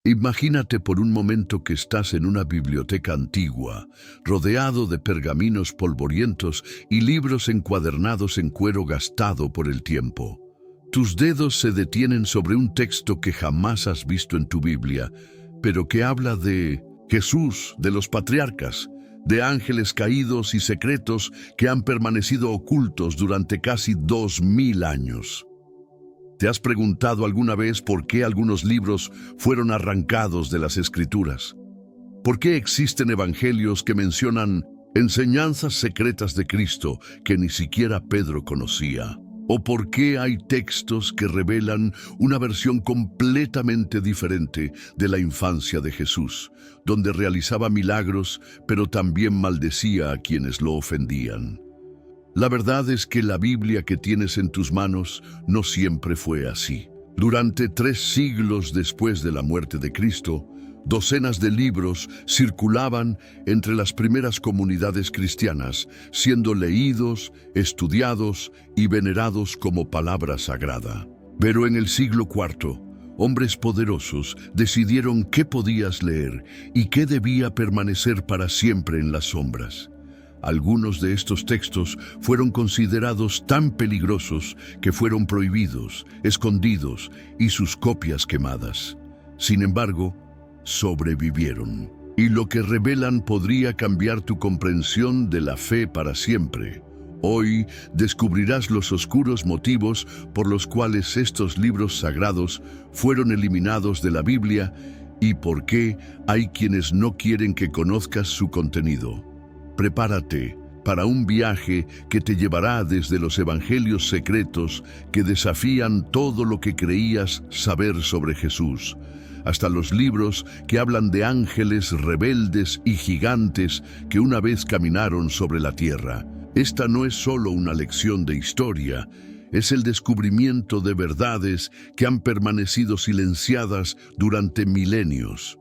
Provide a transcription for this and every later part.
Imagínate por un momento que estás en una biblioteca antigua, rodeado de pergaminos polvorientos y libros encuadernados en cuero gastado por el tiempo. Tus dedos se detienen sobre un texto que jamás has visto en tu Biblia, pero que habla de Jesús, de los patriarcas, de ángeles caídos y secretos que han permanecido ocultos durante casi 2000 años. ¿Te has preguntado alguna vez por qué algunos libros fueron arrancados de las Escrituras? ¿Por qué existen evangelios que mencionan enseñanzas secretas de Cristo que ni siquiera Pedro conocía? ¿O por qué hay textos que revelan una versión completamente diferente de la infancia de Jesús, donde realizaba milagros, pero también maldecía a quienes lo ofendían? La verdad es que la Biblia que tienes en tus manos no siempre fue así. Durante 3 siglos después de la muerte de Cristo, docenas de libros circulaban entre las primeras comunidades cristianas, siendo leídos, estudiados y venerados como palabra sagrada. Pero en el siglo IV, hombres poderosos decidieron qué podías leer y qué debía permanecer para siempre en las sombras. Algunos de estos textos fueron considerados tan peligrosos que fueron prohibidos, escondidos y sus copias quemadas. Sin embargo, sobrevivieron. Y lo que revelan podría cambiar tu comprensión de la fe para siempre. Hoy descubrirás los oscuros motivos por los cuales estos libros sagrados fueron eliminados de la Biblia y por qué hay quienes no quieren que conozcas su contenido. Prepárate para un viaje que te llevará desde los evangelios secretos que desafían todo lo que creías saber sobre Jesús, hasta los libros que hablan de ángeles rebeldes y gigantes que una vez caminaron sobre la tierra. Esta no es solo una lección de historia, es el descubrimiento de verdades que han permanecido silenciadas durante milenios.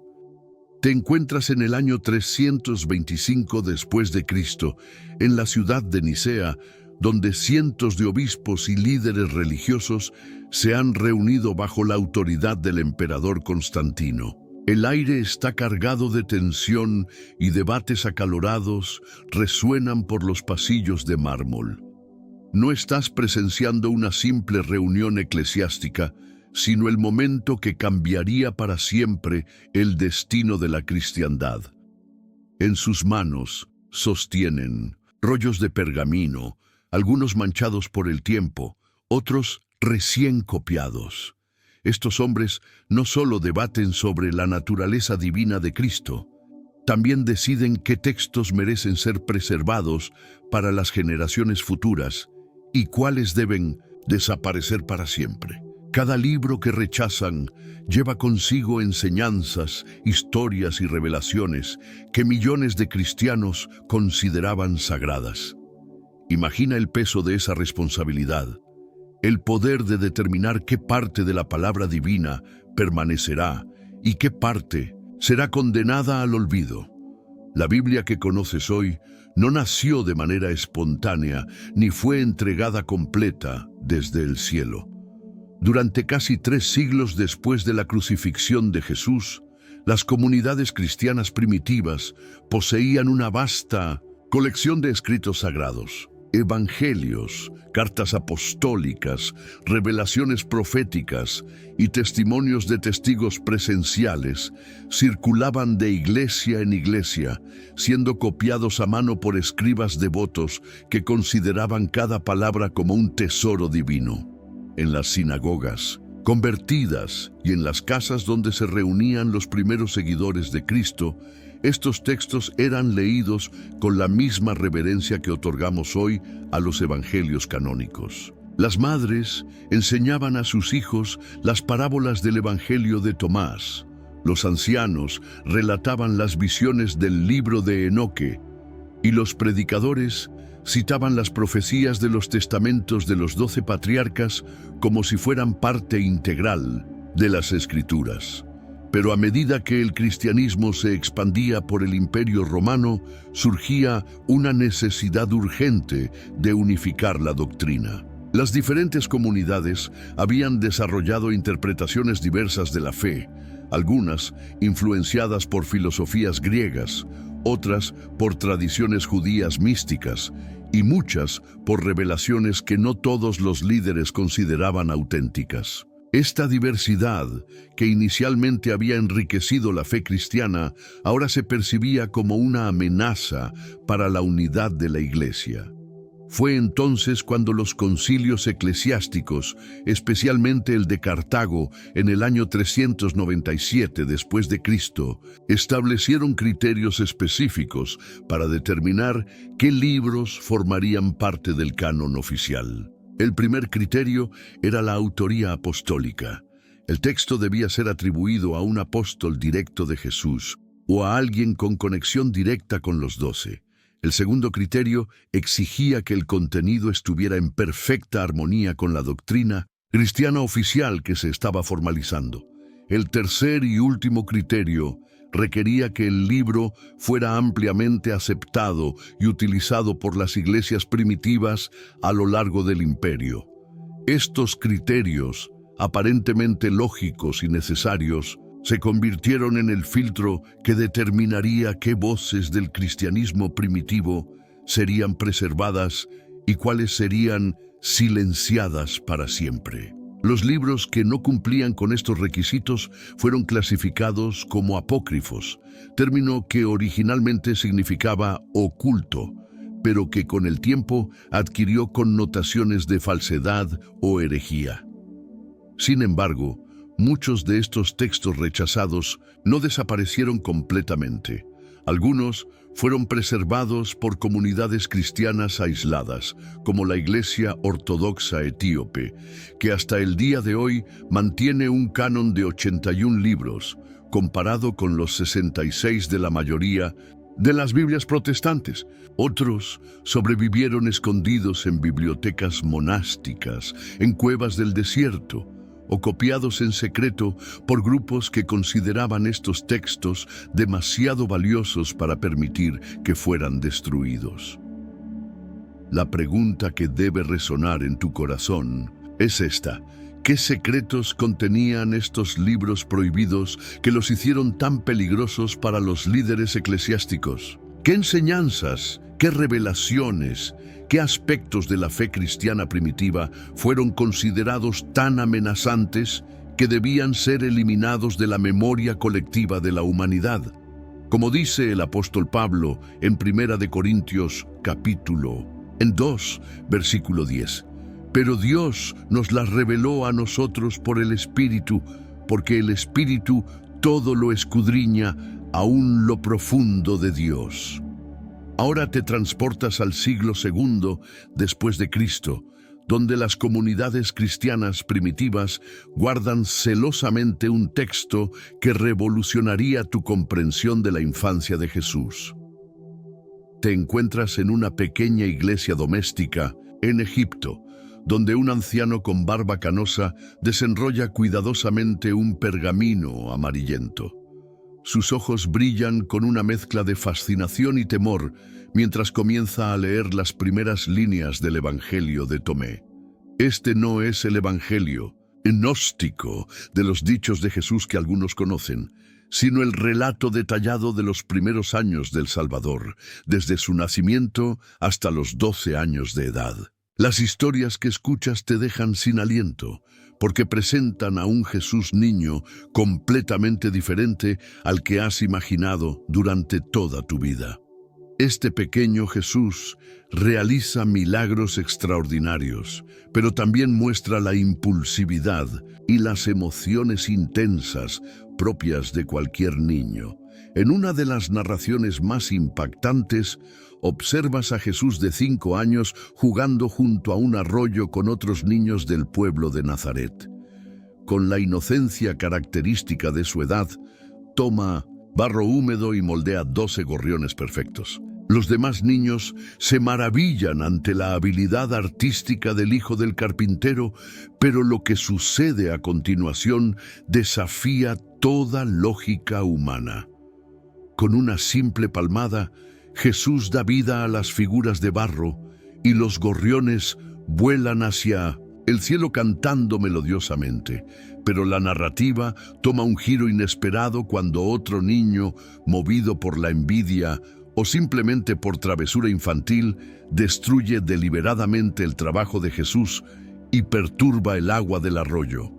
Te encuentras en el año 325 después de Cristo, en la ciudad de Nicea, donde cientos de obispos y líderes religiosos se han reunido bajo la autoridad del emperador Constantino. El aire está cargado de tensión y debates acalorados resuenan por los pasillos de mármol. No estás presenciando una simple reunión eclesiástica, sino el momento que cambiaría para siempre el destino de la cristiandad. En sus manos sostienen rollos de pergamino, algunos manchados por el tiempo, otros recién copiados. Estos hombres no solo debaten sobre la naturaleza divina de Cristo, también deciden qué textos merecen ser preservados para las generaciones futuras y cuáles deben desaparecer para siempre. Cada libro que rechazan lleva consigo enseñanzas, historias y revelaciones que millones de cristianos consideraban sagradas. Imagina el peso de esa responsabilidad, el poder de determinar qué parte de la palabra divina permanecerá y qué parte será condenada al olvido. La Biblia que conoces hoy no nació de manera espontánea ni fue entregada completa desde el cielo. Durante casi 3 siglos después de la crucifixión de Jesús, las comunidades cristianas primitivas poseían una vasta colección de escritos sagrados, evangelios, cartas apostólicas, revelaciones proféticas y testimonios de testigos presenciales circulaban de iglesia en iglesia, siendo copiados a mano por escribas devotos que consideraban cada palabra como un tesoro divino. En las sinagogas convertidas y en las casas donde se reunían los primeros seguidores de Cristo, estos textos eran leídos con la misma reverencia que otorgamos hoy a los evangelios canónicos. Las madres enseñaban a sus hijos las parábolas del Evangelio de Tomás. Los ancianos relataban las visiones del libro de Enoque, y los predicadores citaban las profecías de los testamentos de los 12 patriarcas como si fueran parte integral de las Escrituras. Pero a medida que el cristianismo se expandía por el Imperio Romano, surgía una necesidad urgente de unificar la doctrina. Las diferentes comunidades habían desarrollado interpretaciones diversas de la fe, algunas influenciadas por filosofías griegas, otras por tradiciones judías místicas y muchas por revelaciones que no todos los líderes consideraban auténticas. Esta diversidad, que inicialmente había enriquecido la fe cristiana, ahora se percibía como una amenaza para la unidad de la Iglesia. Fue entonces cuando los concilios eclesiásticos, especialmente el de Cartago en el año 397 después de Cristo, establecieron criterios específicos para determinar qué libros formarían parte del canon oficial. El primer criterio era la autoría apostólica. El texto debía ser atribuido a un apóstol directo de Jesús o a alguien con conexión directa con los 12. El segundo criterio exigía que el contenido estuviera en perfecta armonía con la doctrina cristiana oficial que se estaba formalizando. El tercer y último criterio requería que el libro fuera ampliamente aceptado y utilizado por las iglesias primitivas a lo largo del imperio. Estos criterios, aparentemente lógicos y necesarios, se convirtieron en el filtro que determinaría qué voces del cristianismo primitivo serían preservadas y cuáles serían silenciadas para siempre. Los libros que no cumplían con estos requisitos fueron clasificados como apócrifos, término que originalmente significaba oculto, pero que con el tiempo adquirió connotaciones de falsedad o herejía. Sin embargo, muchos de estos textos rechazados no desaparecieron completamente. Algunos fueron preservados por comunidades cristianas aisladas, como la Iglesia Ortodoxa Etíope, que hasta el día de hoy mantiene un canon de 81 libros, comparado con los 66 de la mayoría de las Biblias protestantes. Otros sobrevivieron escondidos en bibliotecas monásticas, en cuevas del desierto, o copiados en secreto por grupos que consideraban estos textos demasiado valiosos para permitir que fueran destruidos. La pregunta que debe resonar en tu corazón es esta: ¿qué secretos contenían estos libros prohibidos que los hicieron tan peligrosos para los líderes eclesiásticos? ¿Qué enseñanzas, qué revelaciones, qué aspectos de la fe cristiana primitiva fueron considerados tan amenazantes que debían ser eliminados de la memoria colectiva de la humanidad? Como dice el apóstol Pablo en 1 Corintios capítulo 2, versículo 10, «Pero Dios nos las reveló a nosotros por el Espíritu, porque el Espíritu todo lo escudriña, aún lo profundo de Dios». Ahora te transportas al siglo II después de Cristo, donde las comunidades cristianas primitivas guardan celosamente un texto que revolucionaría tu comprensión de la infancia de Jesús. Te encuentras en una pequeña iglesia doméstica en Egipto, donde un anciano con barba canosa desenrolla cuidadosamente un pergamino amarillento. Sus ojos brillan con una mezcla de fascinación y temor mientras comienza a leer las primeras líneas del Evangelio de Tomé. Este no es el Evangelio gnóstico de los dichos de Jesús que algunos conocen, sino el relato detallado de los primeros años del Salvador, desde su nacimiento hasta los 12 años de edad. Las historias que escuchas te dejan sin aliento, porque presentan a un Jesús niño completamente diferente al que has imaginado durante toda tu vida. Este pequeño Jesús realiza milagros extraordinarios, pero también muestra la impulsividad y las emociones intensas propias de cualquier niño. En una de las narraciones más impactantes, observas a Jesús de 5 años jugando junto a un arroyo con otros niños del pueblo de Nazaret. Con la inocencia característica de su edad, toma barro húmedo y moldea 12 gorriones perfectos. Los demás niños se maravillan ante la habilidad artística del hijo del carpintero, pero lo que sucede a continuación desafía toda lógica humana. Con una simple palmada, Jesús da vida a las figuras de barro y los gorriones vuelan hacia el cielo cantando melodiosamente, Pero la narrativa toma un giro inesperado cuando otro niño, movido por la envidia o simplemente por travesura infantil, destruye deliberadamente el trabajo de Jesús y perturba el agua del arroyo.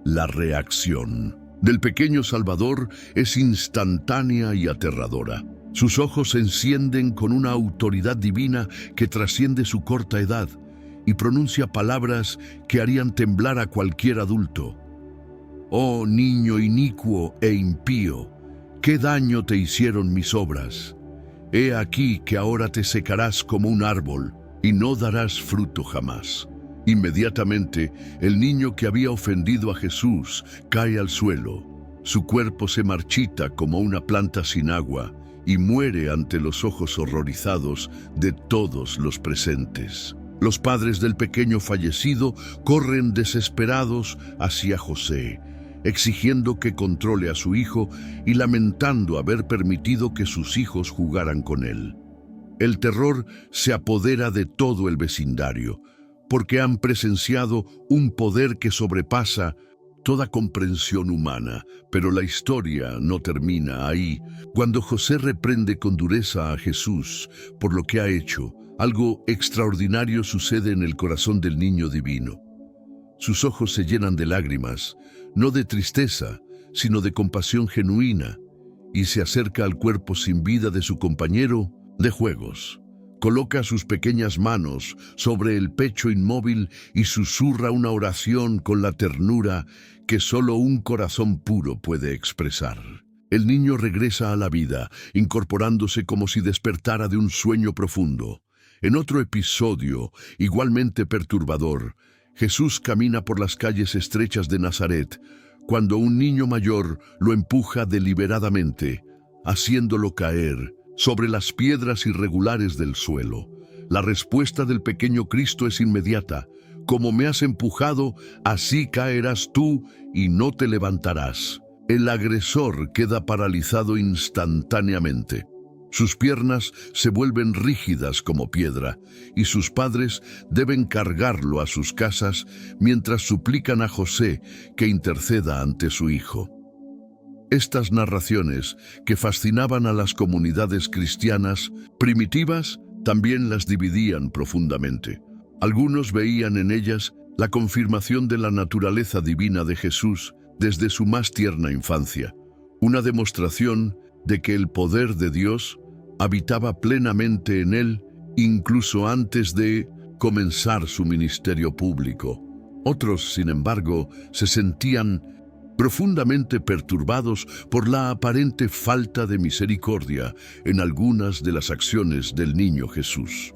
La reacción del pequeño Salvador es instantánea y aterradora. Sus ojos se encienden con una autoridad divina que trasciende su corta edad y pronuncia palabras que harían temblar a cualquier adulto. Oh niño inicuo e impío, ¿qué daño te hicieron mis obras? He aquí que ahora te secarás como un árbol y no darás fruto jamás. Inmediatamente, el niño que había ofendido a Jesús cae al suelo. Su cuerpo se marchita como una planta sin agua y muere ante los ojos horrorizados de todos los presentes. Los padres del pequeño fallecido corren desesperados hacia José, exigiendo que controle a su hijo y lamentando haber permitido que sus hijos jugaran con él. El terror se apodera de todo el vecindario, porque han presenciado un poder que sobrepasa toda comprensión humana. Pero la historia no termina ahí. Cuando José reprende con dureza a Jesús por lo que ha hecho, algo extraordinario sucede en el corazón del niño divino. Sus ojos se llenan de lágrimas, no de tristeza, sino de compasión genuina, y se acerca al cuerpo sin vida de su compañero de juegos. Coloca sus pequeñas manos sobre el pecho inmóvil y susurra una oración con la ternura que solo un corazón puro puede expresar. El niño regresa a la vida, incorporándose como si despertara de un sueño profundo. En otro episodio, igualmente perturbador, Jesús camina por las calles estrechas de Nazaret, cuando un niño mayor lo empuja deliberadamente, haciéndolo caer sobre las piedras irregulares del suelo. La respuesta del pequeño Cristo es inmediata: como me has empujado, así caerás tú y no te levantarás. El agresor queda paralizado instantáneamente. Sus piernas se vuelven rígidas como piedra y sus padres deben cargarlo a sus casas mientras suplican a José que interceda ante su hijo. Estas narraciones, que fascinaban a las comunidades cristianas primitivas, también las dividían profundamente. Algunos veían en ellas la confirmación de la naturaleza divina de Jesús desde su más tierna infancia, una demostración de que el poder de Dios habitaba plenamente en él incluso antes de comenzar su ministerio público. Otros, sin embargo, se sentían profundamente perturbados por la aparente falta de misericordia en algunas de las acciones del niño Jesús.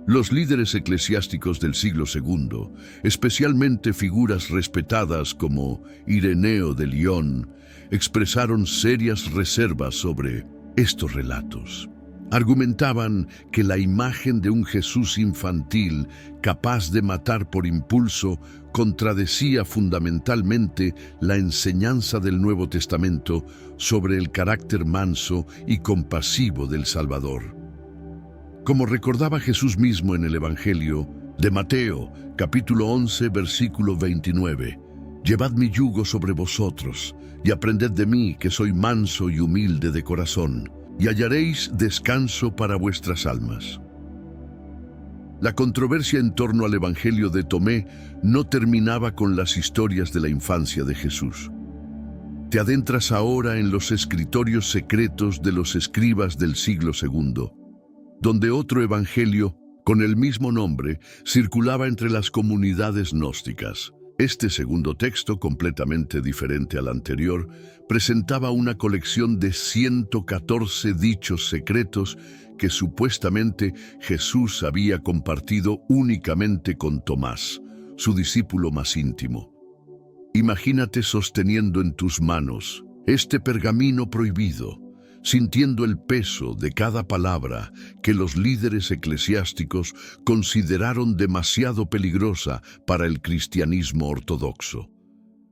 Los líderes eclesiásticos del siglo II, especialmente figuras respetadas como Ireneo de Lyon, expresaron serias reservas sobre estos relatos. Argumentaban que la imagen de un Jesús infantil capaz de matar por impulso contradecía fundamentalmente la enseñanza del Nuevo Testamento sobre el carácter manso y compasivo del Salvador. Como recordaba Jesús mismo en el Evangelio de Mateo, capítulo 11, versículo 29, «Llevad mi yugo sobre vosotros, y aprended de mí, que soy manso y humilde de corazón, y hallaréis descanso para vuestras almas». La controversia en torno al Evangelio de Tomé no terminaba con las historias de la infancia de Jesús. Te adentras ahora en los escritorios secretos de los escribas del siglo II, donde otro evangelio, con el mismo nombre, circulaba entre las comunidades gnósticas. Este segundo texto, completamente diferente al anterior, presentaba una colección de 114 dichos secretos que supuestamente Jesús había compartido únicamente con Tomás, su discípulo más íntimo. Imagínate sosteniendo en tus manos este pergamino prohibido, sintiendo el peso de cada palabra que los líderes eclesiásticos consideraron demasiado peligrosa para el cristianismo ortodoxo.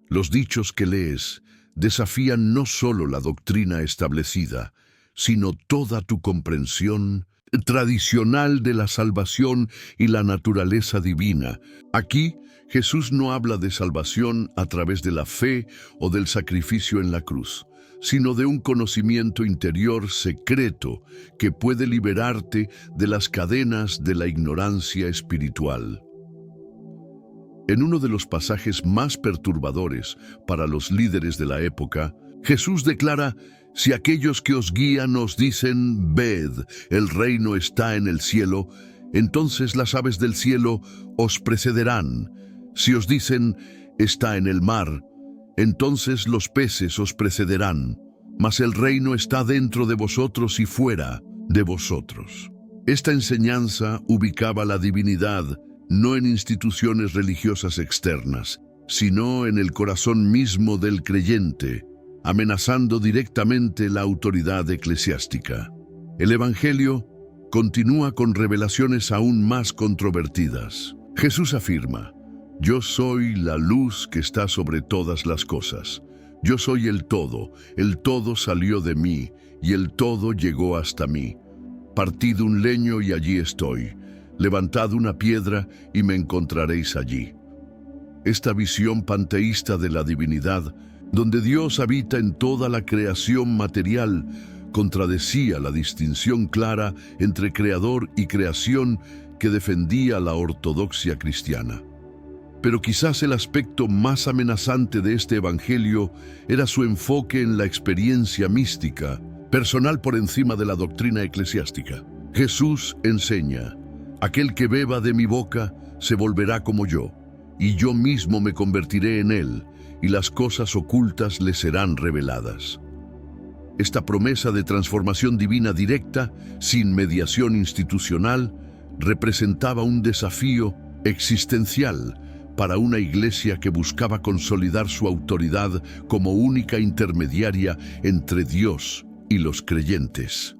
Los dichos que lees desafían no solo la doctrina establecida, sino toda tu comprensión tradicional de la salvación y la naturaleza divina. Aquí, Jesús no habla de salvación a través de la fe o del sacrificio en la cruz, sino de un conocimiento interior secreto que puede liberarte de las cadenas de la ignorancia espiritual. En uno de los pasajes más perturbadores para los líderes de la época, Jesús declara: si aquellos que os guían os dicen, ved, el reino está en el cielo, entonces las aves del cielo os precederán. Si os dicen, está en el mar, entonces los peces os precederán. Mas el reino está dentro de vosotros y fuera de vosotros. Esta enseñanza ubicaba la divinidad no en instituciones religiosas externas, sino en el corazón mismo del creyente, amenazando directamente la autoridad eclesiástica. El Evangelio continúa con revelaciones aún más controvertidas. Jesús afirma: yo soy la luz que está sobre todas las cosas. Yo soy el todo salió de mí, y el todo llegó hasta mí. Partid un leño y allí estoy. Levantad una piedra y me encontraréis allí. Esta visión panteísta de la divinidad, donde Dios habita en toda la creación material, contradecía la distinción clara entre creador y creación que defendía la ortodoxia cristiana. Pero quizás el aspecto más amenazante de este evangelio era su enfoque en la experiencia mística, personal por encima de la doctrina eclesiástica. Jesús enseña: aquel que beba de mi boca se volverá como yo, y yo mismo me convertiré en él, y las cosas ocultas le serán reveladas. Esta promesa de transformación divina directa, sin mediación institucional, representaba un desafío existencial para una iglesia que buscaba consolidar su autoridad como única intermediaria entre Dios y los creyentes.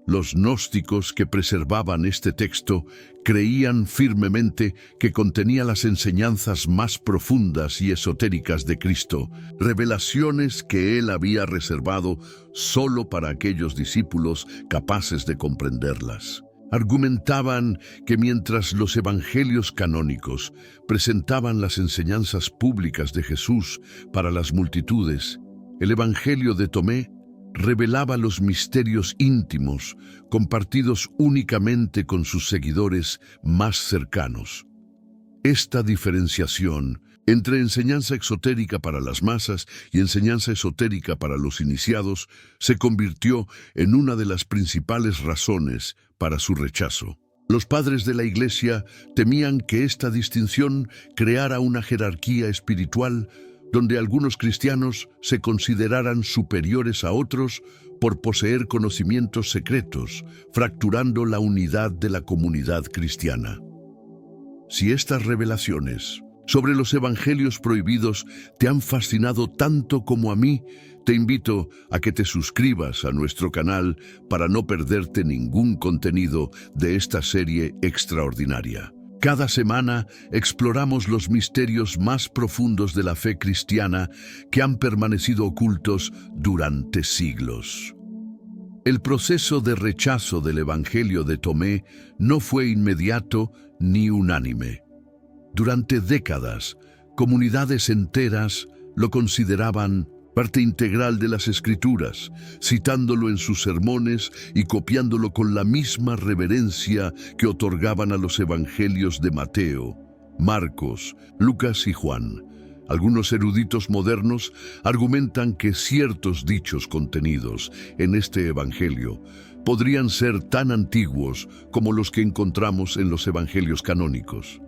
Los gnósticos que preservaban este texto creían firmemente que contenía las enseñanzas más profundas y esotéricas de Cristo, revelaciones que Él había reservado solo para aquellos discípulos capaces de comprenderlas. Argumentaban que mientras los evangelios canónicos presentaban las enseñanzas públicas de Jesús para las multitudes, el Evangelio de Tomé revelaba los misterios íntimos compartidos únicamente con sus seguidores más cercanos. Esta diferenciación entre enseñanza exotérica para las masas y enseñanza esotérica para los iniciados se convirtió en una de las principales razones para su rechazo. Los padres de la Iglesia temían que esta distinción creara una jerarquía espiritual donde algunos cristianos se consideraran superiores a otros por poseer conocimientos secretos, fracturando la unidad de la comunidad cristiana. Si estas revelaciones sobre los evangelios prohibidos te han fascinado tanto como a mí, te invito a que te suscribas a nuestro canal para no perderte ningún contenido de esta serie extraordinaria. Cada semana exploramos los misterios más profundos de la fe cristiana que han permanecido ocultos durante siglos. El proceso de rechazo del Evangelio de Tomé no fue inmediato ni unánime. Durante décadas, comunidades enteras lo consideraban parte integral de las Escrituras, citándolo en sus sermones y copiándolo con la misma reverencia que otorgaban a los evangelios de Mateo, Marcos, Lucas y Juan. Algunos eruditos modernos argumentan que ciertos dichos contenidos en este evangelio podrían ser tan antiguos como los que encontramos en los evangelios canónicos.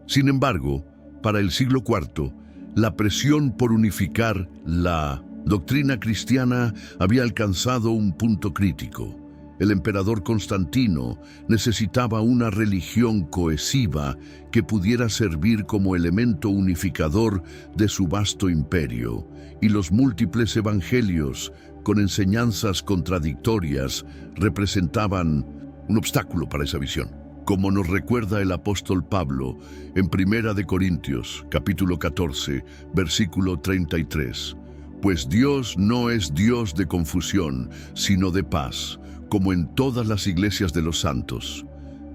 Sin embargo, para el siglo IV, la presión por unificar la doctrina cristiana había alcanzado un punto crítico. El emperador Constantino necesitaba una religión cohesiva que pudiera servir como elemento unificador de su vasto imperio, y los múltiples evangelios, con enseñanzas contradictorias, representaban un obstáculo para esa visión. Como nos recuerda el apóstol Pablo en 1 Corintios, capítulo 14, versículo 33. Pues Dios no es Dios de confusión, sino de paz, como en todas las iglesias de los santos.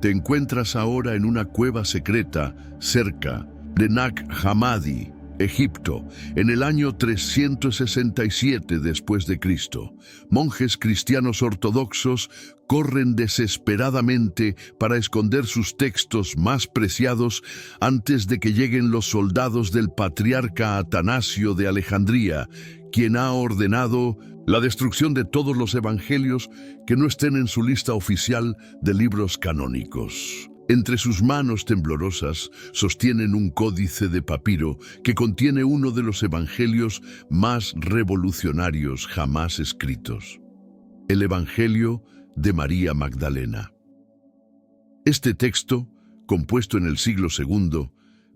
Te encuentras ahora en una cueva secreta cerca de Nag Hammadi, Egipto, en el año 367 después de Cristo. Monjes cristianos ortodoxos corren desesperadamente para esconder sus textos más preciados antes de que lleguen los soldados del patriarca Atanasio de Alejandría, quien ha ordenado la destrucción de todos los evangelios que no estén en su lista oficial de libros canónicos. Entre sus manos temblorosas sostienen un códice de papiro que contiene uno de los evangelios más revolucionarios jamás escritos: el Evangelio de María Magdalena. Este texto, compuesto en el siglo II,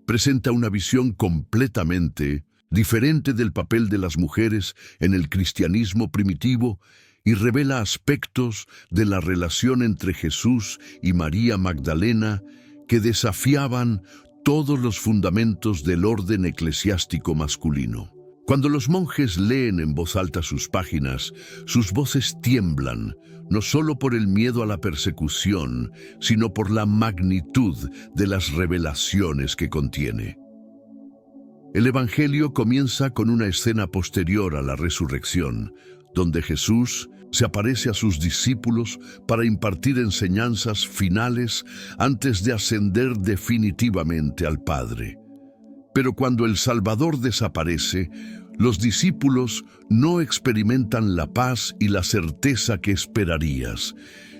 presenta una visión completamente diferente del papel de las mujeres en el cristianismo primitivo y revela aspectos de la relación entre Jesús y María Magdalena que desafiaban todos los fundamentos del orden eclesiástico masculino. Cuando los monjes leen en voz alta sus páginas, sus voces tiemblan, no solo por el miedo a la persecución, sino por la magnitud de las revelaciones que contiene. El Evangelio comienza con una escena posterior a la resurrección, donde Jesús se aparece a sus discípulos para impartir enseñanzas finales antes de ascender definitivamente al Padre. Pero cuando el Salvador desaparece, los discípulos no experimentan la paz y la certeza que esperarías,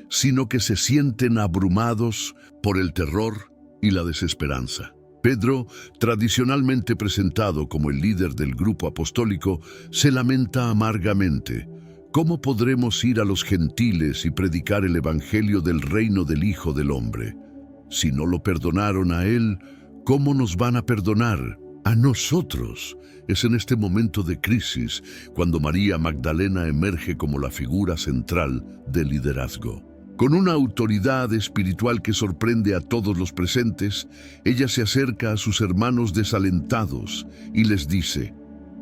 sino que se sienten abrumados por el terror y la desesperanza. Pedro, tradicionalmente presentado como el líder del grupo apostólico, se lamenta amargamente. ¿Cómo podremos ir a los gentiles y predicar el evangelio del reino del Hijo del Hombre? Si no lo perdonaron a él, ¿cómo nos van a perdonar a nosotros? Es en este momento de crisis cuando María Magdalena emerge como la figura central del liderazgo. Con una autoridad espiritual que sorprende a todos los presentes, ella se acerca a sus hermanos desalentados y les dice: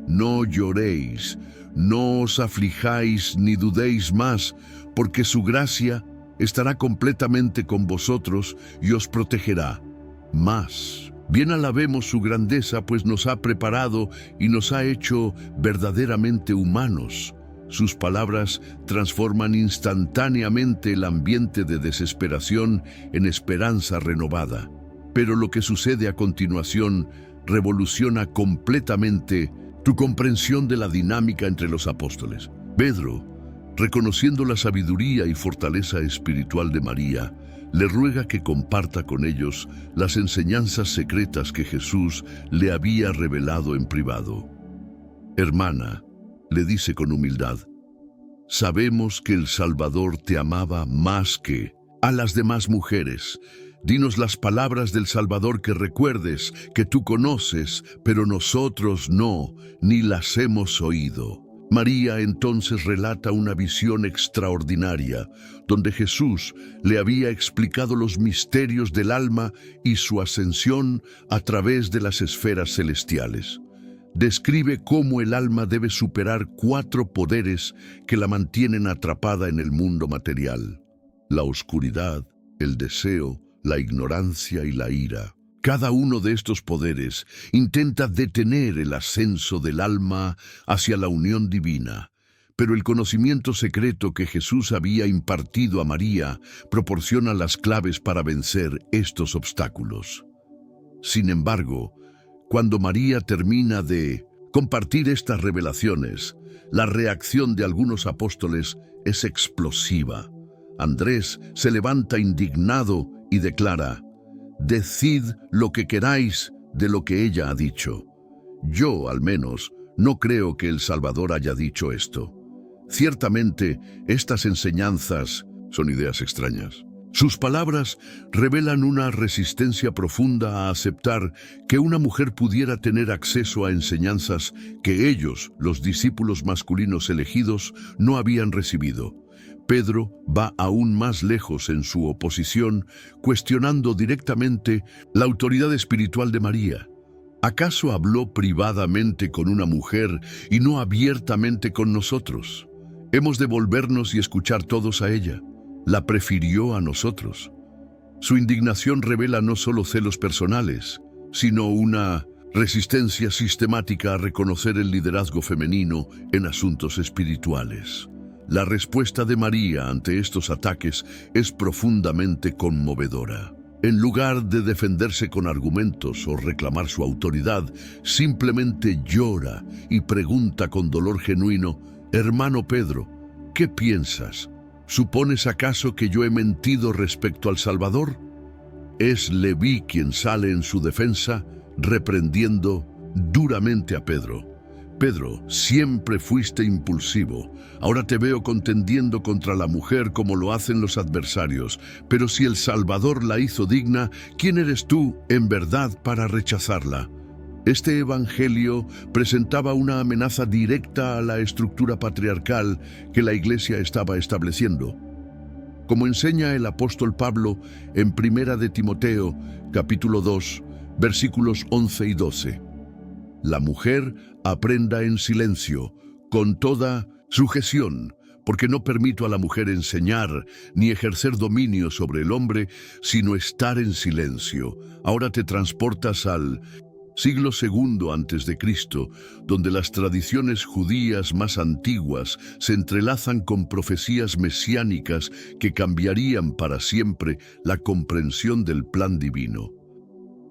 «No lloréis, no os aflijáis ni dudéis más, porque su gracia estará completamente con vosotros y os protegerá. Más bien alabemos su grandeza, pues nos ha preparado y nos ha hecho verdaderamente humanos». Sus palabras transforman instantáneamente el ambiente de desesperación en esperanza renovada. Pero lo que sucede a continuación revoluciona completamente tu comprensión de la dinámica entre los apóstoles. Pedro, reconociendo la sabiduría y fortaleza espiritual de María, le ruega que comparta con ellos las enseñanzas secretas que Jesús le había revelado en privado. «Hermana», le dice con humildad, «sabemos que el Salvador te amaba más que a las demás mujeres. Dinos las palabras del Salvador que recuerdes, que tú conoces, pero nosotros no, ni las hemos oído». María entonces relata una visión extraordinaria, donde Jesús le había explicado los misterios del alma y su ascensión a través de las esferas celestiales. Describe cómo el alma debe superar 4 poderes que la mantienen atrapada en el mundo material: la oscuridad, el deseo, la ignorancia y la ira. Cada uno de estos poderes intenta detener el ascenso del alma hacia la unión divina, pero el conocimiento secreto que Jesús había impartido a María proporciona las claves para vencer estos obstáculos. Sin embargo, cuando María termina de compartir estas revelaciones, la reacción de algunos apóstoles es explosiva. Andrés se levanta indignado y declara: «Decid lo que queráis de lo que ella ha dicho. Yo, al menos, no creo que el Salvador haya dicho esto. Ciertamente, estas enseñanzas son ideas extrañas». Sus palabras revelan una resistencia profunda a aceptar que una mujer pudiera tener acceso a enseñanzas que ellos, los discípulos masculinos elegidos, no habían recibido. Pedro va aún más lejos en su oposición, cuestionando directamente la autoridad espiritual de María. ¿Acaso habló privadamente con una mujer y no abiertamente con nosotros? Hemos de volvernos y escuchar todos a ella. la prefirió a nosotros. Su indignación revela no solo celos personales, sino una resistencia sistemática a reconocer el liderazgo femenino en asuntos espirituales. La respuesta de María ante estos ataques es profundamente conmovedora. En lugar de defenderse con argumentos o reclamar su autoridad, simplemente llora y pregunta con dolor genuino: «Hermano Pedro, ¿qué piensas? ¿Supones acaso que yo he mentido respecto al Salvador?». Es Leví quien sale en su defensa, reprendiendo duramente a Pedro. «Pedro, siempre fuiste impulsivo. Ahora te veo contendiendo contra la mujer como lo hacen los adversarios. Pero si el Salvador la hizo digna, ¿quién eres tú, en verdad, para rechazarla?». Este evangelio presentaba una amenaza directa a la estructura patriarcal que la Iglesia estaba estableciendo. Como enseña el apóstol Pablo en 1 de Timoteo, capítulo 2, versículos 11 y 12. «La mujer aprenda en silencio, con toda sujeción, porque no permito a la mujer enseñar ni ejercer dominio sobre el hombre, sino estar en silencio». Ahora te transportas al siglo II antes de Cristo, donde las tradiciones judías más antiguas se entrelazan con profecías mesiánicas que cambiarían para siempre la comprensión del plan divino.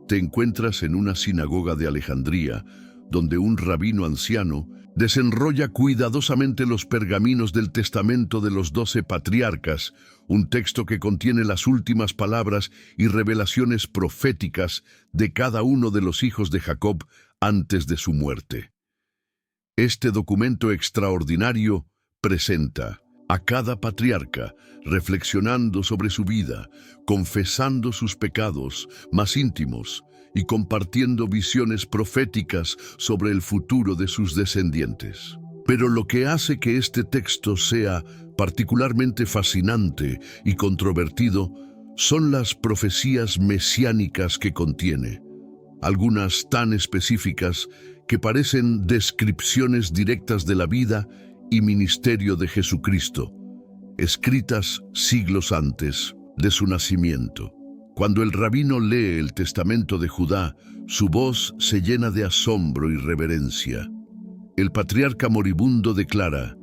Te encuentras en una sinagoga de Alejandría, donde un rabino anciano desenrolla cuidadosamente los pergaminos del testamento de los 12 patriarcas, un texto que contiene las últimas palabras y revelaciones proféticas de cada uno de los hijos de Jacob antes de su muerte. Este documento extraordinario presenta a cada patriarca reflexionando sobre su vida, confesando sus pecados más íntimos y compartiendo visiones proféticas sobre el futuro de sus descendientes. Pero lo que hace que este texto sea particularmente fascinante y controvertido son las profecías mesiánicas que contiene, algunas tan específicas que parecen descripciones directas de la vida y ministerio de Jesucristo, escritas siglos antes de su nacimiento. Cuando el rabino lee el testamento de Judá, su voz se llena de asombro y reverencia. El patriarca moribundo declara: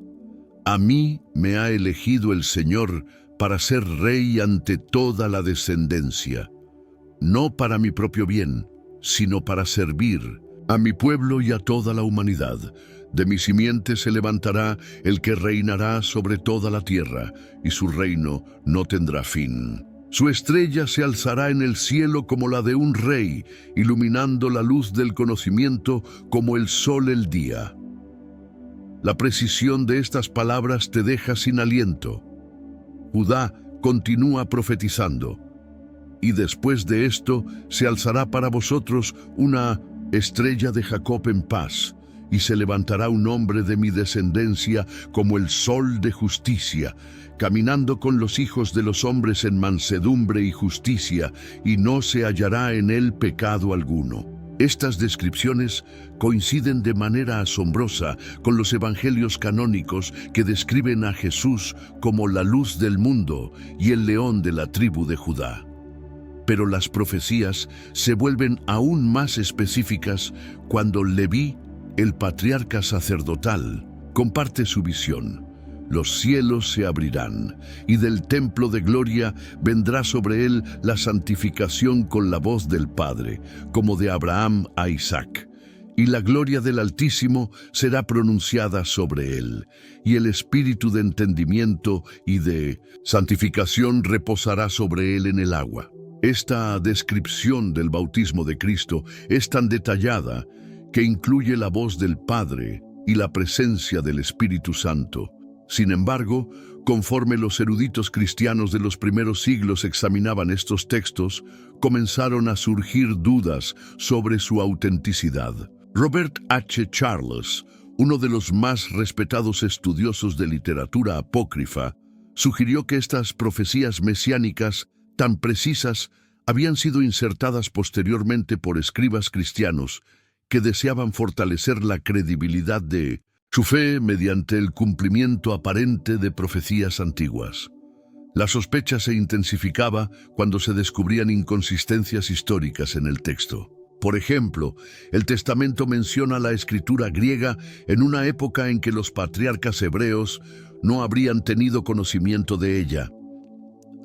«A mí me ha elegido el Señor para ser rey ante toda la descendencia, no para mi propio bien, sino para servir a mi pueblo y a toda la humanidad. De mi simiente se levantará el que reinará sobre toda la tierra, y su reino no tendrá fin. Su estrella se alzará en el cielo como la de un rey, iluminando la luz del conocimiento como el sol el día». La precisión de estas palabras te deja sin aliento. Judá continúa profetizando: «Y después de esto se alzará para vosotros una estrella de Jacob en paz, y se levantará un hombre de mi descendencia como el sol de justicia, caminando con los hijos de los hombres en mansedumbre y justicia, y no se hallará en él pecado alguno». Estas descripciones coinciden de manera asombrosa con los evangelios canónicos que describen a Jesús como la luz del mundo y el león de la tribu de Judá. Pero las profecías se vuelven aún más específicas cuando Leví, el patriarca sacerdotal, comparte su visión. Los cielos se abrirán, y del templo de gloria vendrá sobre él la santificación con la voz del Padre, como de Abraham a Isaac. Y la gloria del Altísimo será pronunciada sobre él, y el espíritu de entendimiento y de santificación reposará sobre él en el agua. Esta descripción del bautismo de Cristo es tan detallada que incluye la voz del Padre y la presencia del Espíritu Santo. Sin embargo, conforme los eruditos cristianos de los primeros siglos examinaban estos textos, comenzaron a surgir dudas sobre su autenticidad. Robert H. Charles, uno de los más respetados estudiosos de literatura apócrifa, sugirió que estas profecías mesiánicas tan precisas habían sido insertadas posteriormente por escribas cristianos que deseaban fortalecer la credibilidad de su fe mediante el cumplimiento aparente de profecías antiguas. La sospecha se intensificaba cuando se descubrían inconsistencias históricas en el texto. Por ejemplo, el Testamento menciona la escritura griega en una época en que los patriarcas hebreos no habrían tenido conocimiento de ella.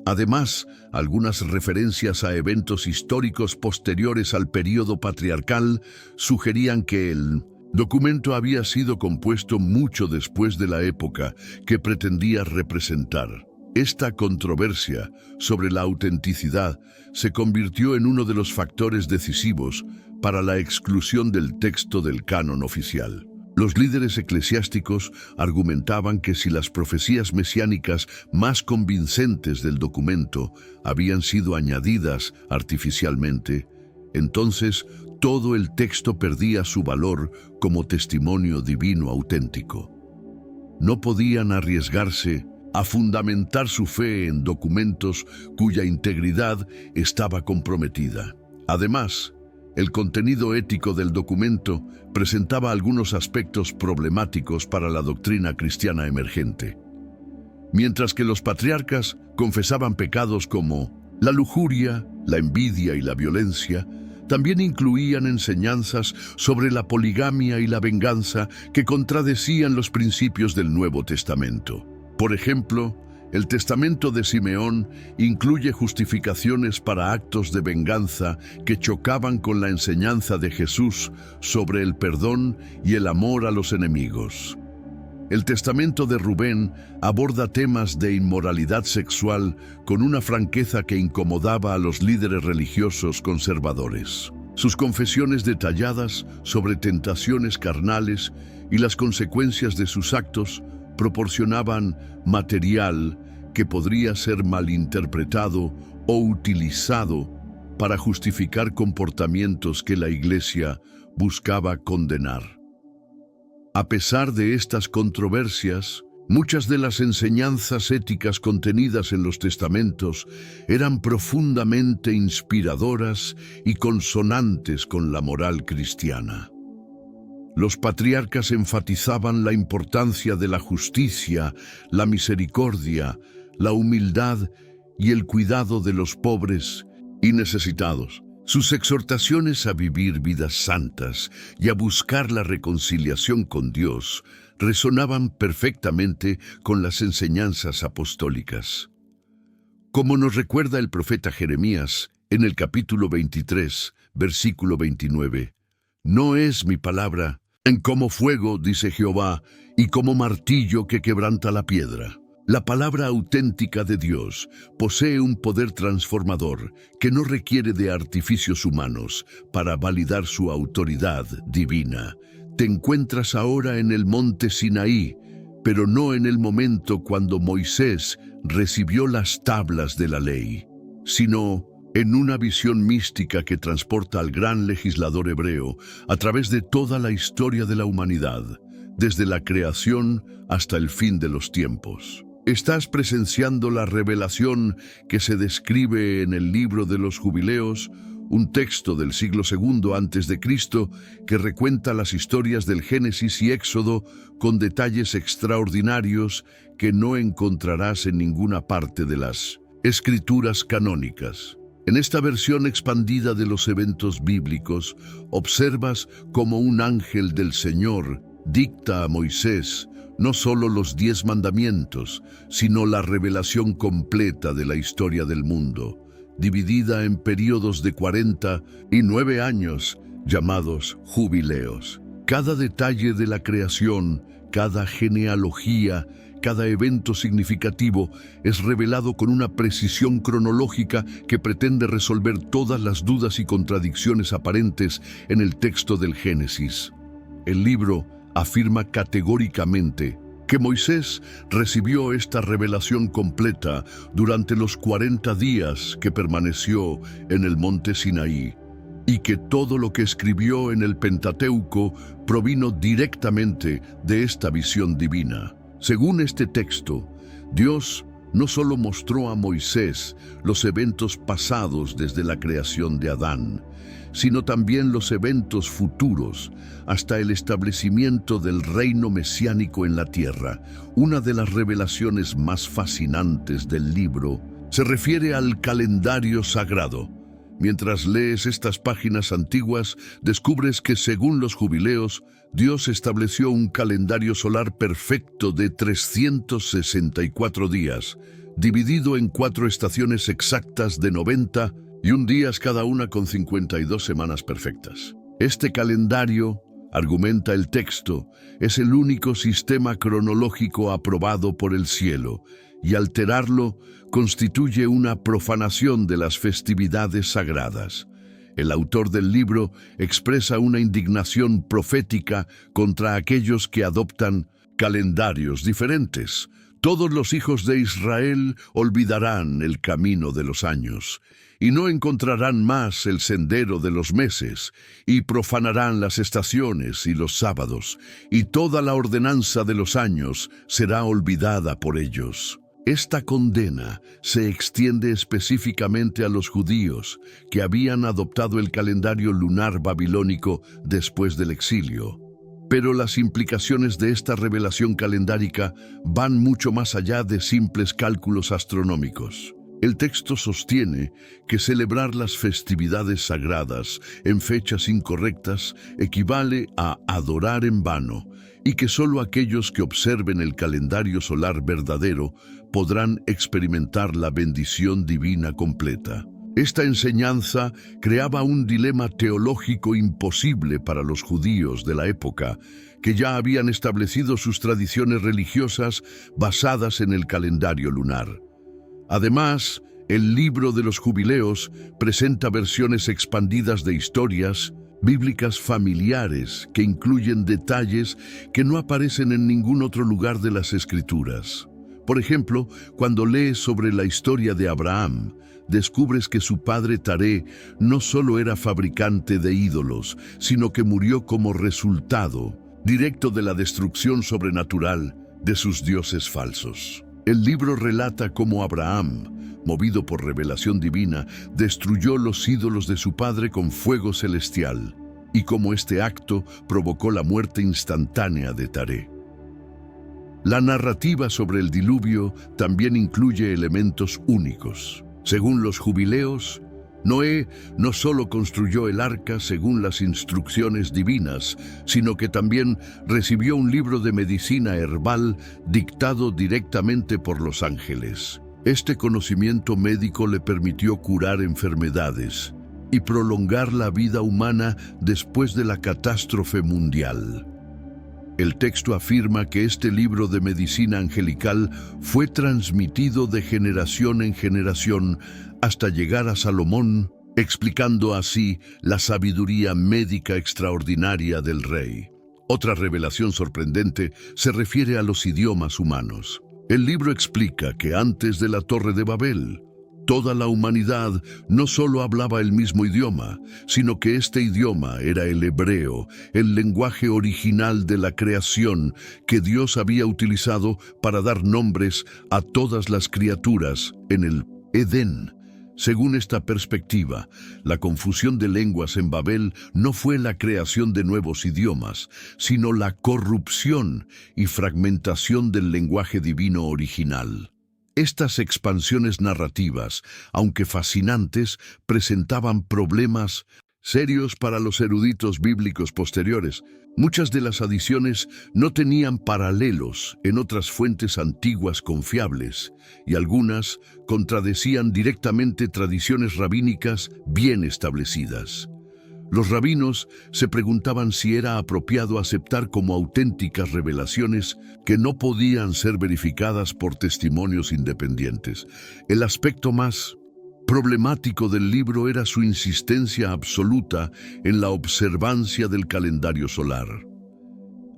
Además, algunas referencias a eventos históricos posteriores al período patriarcal sugerían que el documento había sido compuesto mucho después de la época que pretendía representar. Esta controversia sobre la autenticidad se convirtió en uno de los factores decisivos para la exclusión del texto del canon oficial. Los líderes eclesiásticos argumentaban que si las profecías mesiánicas más convincentes del documento habían sido añadidas artificialmente, entonces todo el texto perdía su valor como testimonio divino auténtico. No podían arriesgarse a fundamentar su fe en documentos cuya integridad estaba comprometida. Además, el contenido ético del documento presentaba algunos aspectos problemáticos para la doctrina cristiana emergente. Mientras que los patriarcas confesaban pecados como la lujuria, la envidia y la violencia, también incluían enseñanzas sobre la poligamia y la venganza que contradecían los principios del Nuevo Testamento. Por ejemplo, el Testamento de Simeón incluye justificaciones para actos de venganza que chocaban con la enseñanza de Jesús sobre el perdón y el amor a los enemigos. El Testamento de Rubén aborda temas de inmoralidad sexual con una franqueza que incomodaba a los líderes religiosos conservadores. Sus confesiones detalladas sobre tentaciones carnales y las consecuencias de sus actos proporcionaban material que podría ser malinterpretado o utilizado para justificar comportamientos que la Iglesia buscaba condenar. A pesar de estas controversias, muchas de las enseñanzas éticas contenidas en los testamentos eran profundamente inspiradoras y consonantes con la moral cristiana. Los patriarcas enfatizaban la importancia de la justicia, la misericordia, la humildad y el cuidado de los pobres y necesitados. Sus exhortaciones a vivir vidas santas y a buscar la reconciliación con Dios resonaban perfectamente con las enseñanzas apostólicas. Como nos recuerda el profeta Jeremías en el capítulo 23, versículo 29, «No es mi palabra como fuego, dice Jehová, y como martillo que quebranta la piedra». La palabra auténtica de Dios posee un poder transformador que no requiere de artificios humanos para validar su autoridad divina. Te encuentras ahora en el monte Sinaí, pero no en el momento cuando Moisés recibió las tablas de la ley, sino en una visión mística que transporta al gran legislador hebreo a través de toda la historia de la humanidad, desde la creación hasta el fin de los tiempos. Estás presenciando la revelación que se describe en el libro de los Jubileos, un texto del siglo II a.C. que recuenta las historias del Génesis y Éxodo con detalles extraordinarios que no encontrarás en ninguna parte de las escrituras canónicas. En esta versión expandida de los eventos bíblicos, observas cómo un ángel del Señor dicta a Moisés no solo los 10 mandamientos, sino la revelación completa de la historia del mundo, dividida en períodos de 49 años, llamados jubileos. Cada detalle de la creación, cada genealogía, cada evento significativo es revelado con una precisión cronológica que pretende resolver todas las dudas y contradicciones aparentes en el texto del Génesis. El libro afirma categóricamente que Moisés recibió esta revelación completa durante los 40 días que permaneció en el monte Sinaí, y que todo lo que escribió en el Pentateuco provino directamente de esta visión divina. Según este texto, Dios no solo mostró a Moisés los eventos pasados desde la creación de Adán, sino también los eventos futuros hasta el establecimiento del reino mesiánico en la tierra. Una de las revelaciones más fascinantes del libro se refiere al calendario sagrado. Mientras lees estas páginas antiguas, descubres que según los jubileos, Dios estableció un calendario solar perfecto de 364 días, dividido en 4 estaciones exactas de 91 días cada una con 52 semanas perfectas. Este calendario, argumenta el texto, es el único sistema cronológico aprobado por el cielo, y alterarlo constituye una profanación de las festividades sagradas. El autor del libro expresa una indignación profética contra aquellos que adoptan calendarios diferentes. Todos los hijos de Israel olvidarán el camino de los años, y no encontrarán más el sendero de los meses, y profanarán las estaciones y los sábados, y toda la ordenanza de los años será olvidada por ellos. Esta condena se extiende específicamente a los judíos que habían adoptado el calendario lunar babilónico después del exilio. Pero las implicaciones de esta revelación calendárica van mucho más allá de simples cálculos astronómicos. El texto sostiene que celebrar las festividades sagradas en fechas incorrectas equivale a adorar en vano, y que solo aquellos que observen el calendario solar verdadero podrán experimentar la bendición divina completa. Esta enseñanza creaba un dilema teológico imposible para los judíos de la época, que ya habían establecido sus tradiciones religiosas basadas en el calendario lunar. Además, el libro de los jubileos presenta versiones expandidas de historias bíblicas familiares que incluyen detalles que no aparecen en ningún otro lugar de las Escrituras. Por ejemplo, cuando lees sobre la historia de Abraham, descubres que su padre Taré no solo era fabricante de ídolos, sino que murió como resultado directo de la destrucción sobrenatural de sus dioses falsos. El libro relata cómo Abraham, movido por revelación divina, destruyó los ídolos de su padre con fuego celestial, y cómo este acto provocó la muerte instantánea de Taré. La narrativa sobre el diluvio también incluye elementos únicos. Según los jubileos, Noé no solo construyó el arca según las instrucciones divinas, sino que también recibió un libro de medicina herbal dictado directamente por los ángeles. Este conocimiento médico le permitió curar enfermedades y prolongar la vida humana después de la catástrofe mundial. El texto afirma que este libro de medicina angelical fue transmitido de generación en generación hasta llegar a Salomón, explicando así la sabiduría médica extraordinaria del rey. Otra revelación sorprendente se refiere a los idiomas humanos. El libro explica que antes de la Torre de Babel, toda la humanidad no solo hablaba el mismo idioma, sino que este idioma era el hebreo, el lenguaje original de la creación que Dios había utilizado para dar nombres a todas las criaturas en el Edén. Según esta perspectiva, la confusión de lenguas en Babel no fue la creación de nuevos idiomas, sino la corrupción y fragmentación del lenguaje divino original. Estas expansiones narrativas, aunque fascinantes, presentaban problemas serios para los eruditos bíblicos posteriores. Muchas de las adiciones no tenían paralelos en otras fuentes antiguas confiables, y algunas contradecían directamente tradiciones rabínicas bien establecidas. Los rabinos se preguntaban si era apropiado aceptar como auténticas revelaciones que no podían ser verificadas por testimonios independientes. El aspecto más problemático del libro era su insistencia absoluta en la observancia del calendario solar.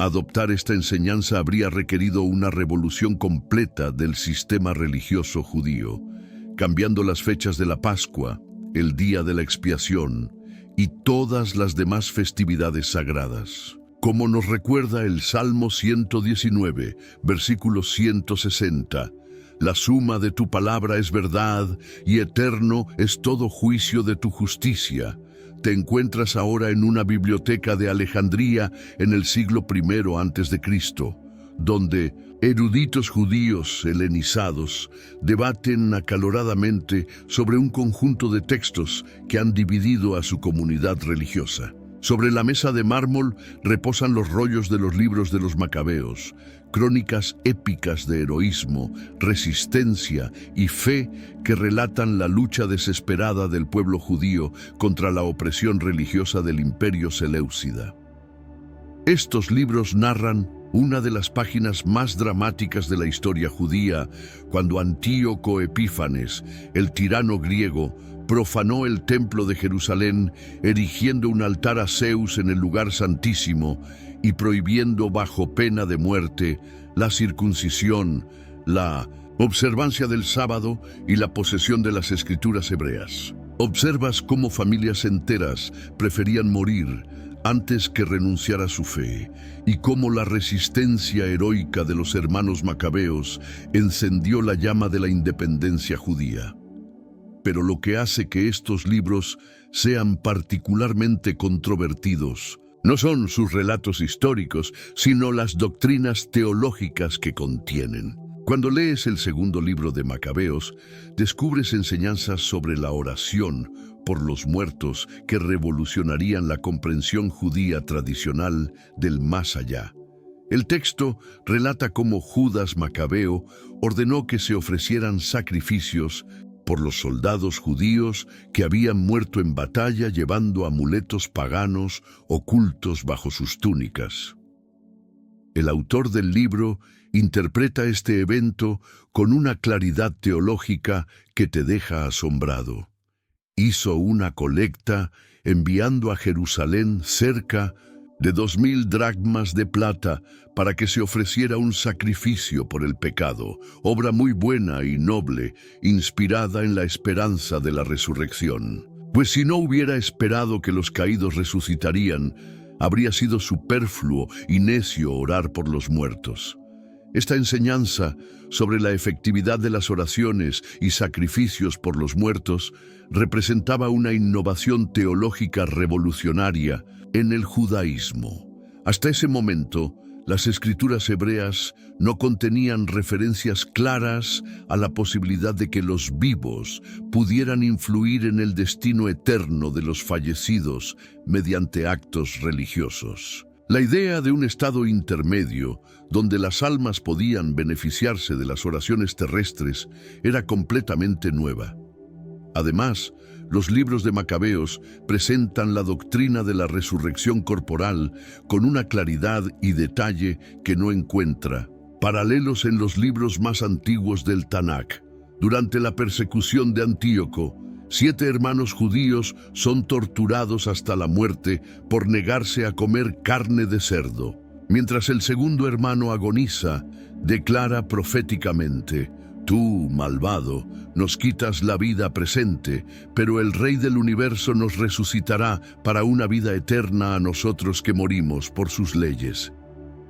Adoptar esta enseñanza habría requerido una revolución completa del sistema religioso judío, cambiando las fechas de la Pascua, el día de la expiación y todas las demás festividades sagradas. Como nos recuerda el Salmo 119, versículo 160, La suma de tu palabra es verdad y eterno es todo juicio de tu justicia. Te encuentras ahora en una biblioteca de Alejandría en el siglo I a.C., donde eruditos judíos helenizados debaten acaloradamente sobre un conjunto de textos que han dividido a su comunidad religiosa. Sobre la mesa de mármol reposan los rollos de los libros de los Macabeos, crónicas épicas de heroísmo, resistencia y fe que relatan la lucha desesperada del pueblo judío contra la opresión religiosa del Imperio Seleucida. Estos libros narran una de las páginas más dramáticas de la historia judía, cuando Antíoco Epífanes, el tirano griego, profanó el templo de Jerusalén, erigiendo un altar a Zeus en el lugar santísimo y prohibiendo bajo pena de muerte la circuncisión, la observancia del sábado y la posesión de las escrituras hebreas. Observas cómo familias enteras preferían morir antes que renunciar a su fe, y cómo la resistencia heroica de los hermanos macabeos encendió la llama de la independencia judía. Pero lo que hace que estos libros sean particularmente controvertidos no son sus relatos históricos, sino las doctrinas teológicas que contienen. Cuando lees el segundo libro de Macabeos, descubres enseñanzas sobre la oración por los muertos que revolucionarían la comprensión judía tradicional del más allá. El texto relata cómo Judas Macabeo ordenó que se ofrecieran sacrificios por los soldados judíos que habían muerto en batalla llevando amuletos paganos ocultos bajo sus túnicas. El autor del libro interpreta este evento con una claridad teológica que te deja asombrado. Hizo una colecta enviando a Jerusalén cerca de 2000 dracmas de plata para que se ofreciera un sacrificio por el pecado, obra muy buena y noble, inspirada en la esperanza de la resurrección. Pues si no hubiera esperado que los caídos resucitarían, habría sido superfluo y necio orar por los muertos. Esta enseñanza sobre la efectividad de las oraciones y sacrificios por los muertos representaba una innovación teológica revolucionaria en el judaísmo. Hasta ese momento, las escrituras hebreas no contenían referencias claras a la posibilidad de que los vivos pudieran influir en el destino eterno de los fallecidos mediante actos religiosos. La idea de un estado intermedio, donde las almas podían beneficiarse de las oraciones terrestres, era completamente nueva. Además, los libros de Macabeos presentan la doctrina de la resurrección corporal con una claridad y detalle que no encuentra paralelos en los libros más antiguos del Tanakh. Durante la persecución de Antíoco, 7 hermanos judíos son torturados hasta la muerte por negarse a comer carne de cerdo. Mientras el segundo hermano agoniza, declara proféticamente: «Tú, malvado, nos quitas la vida presente, pero el Rey del universo nos resucitará para una vida eterna a nosotros que morimos por sus leyes».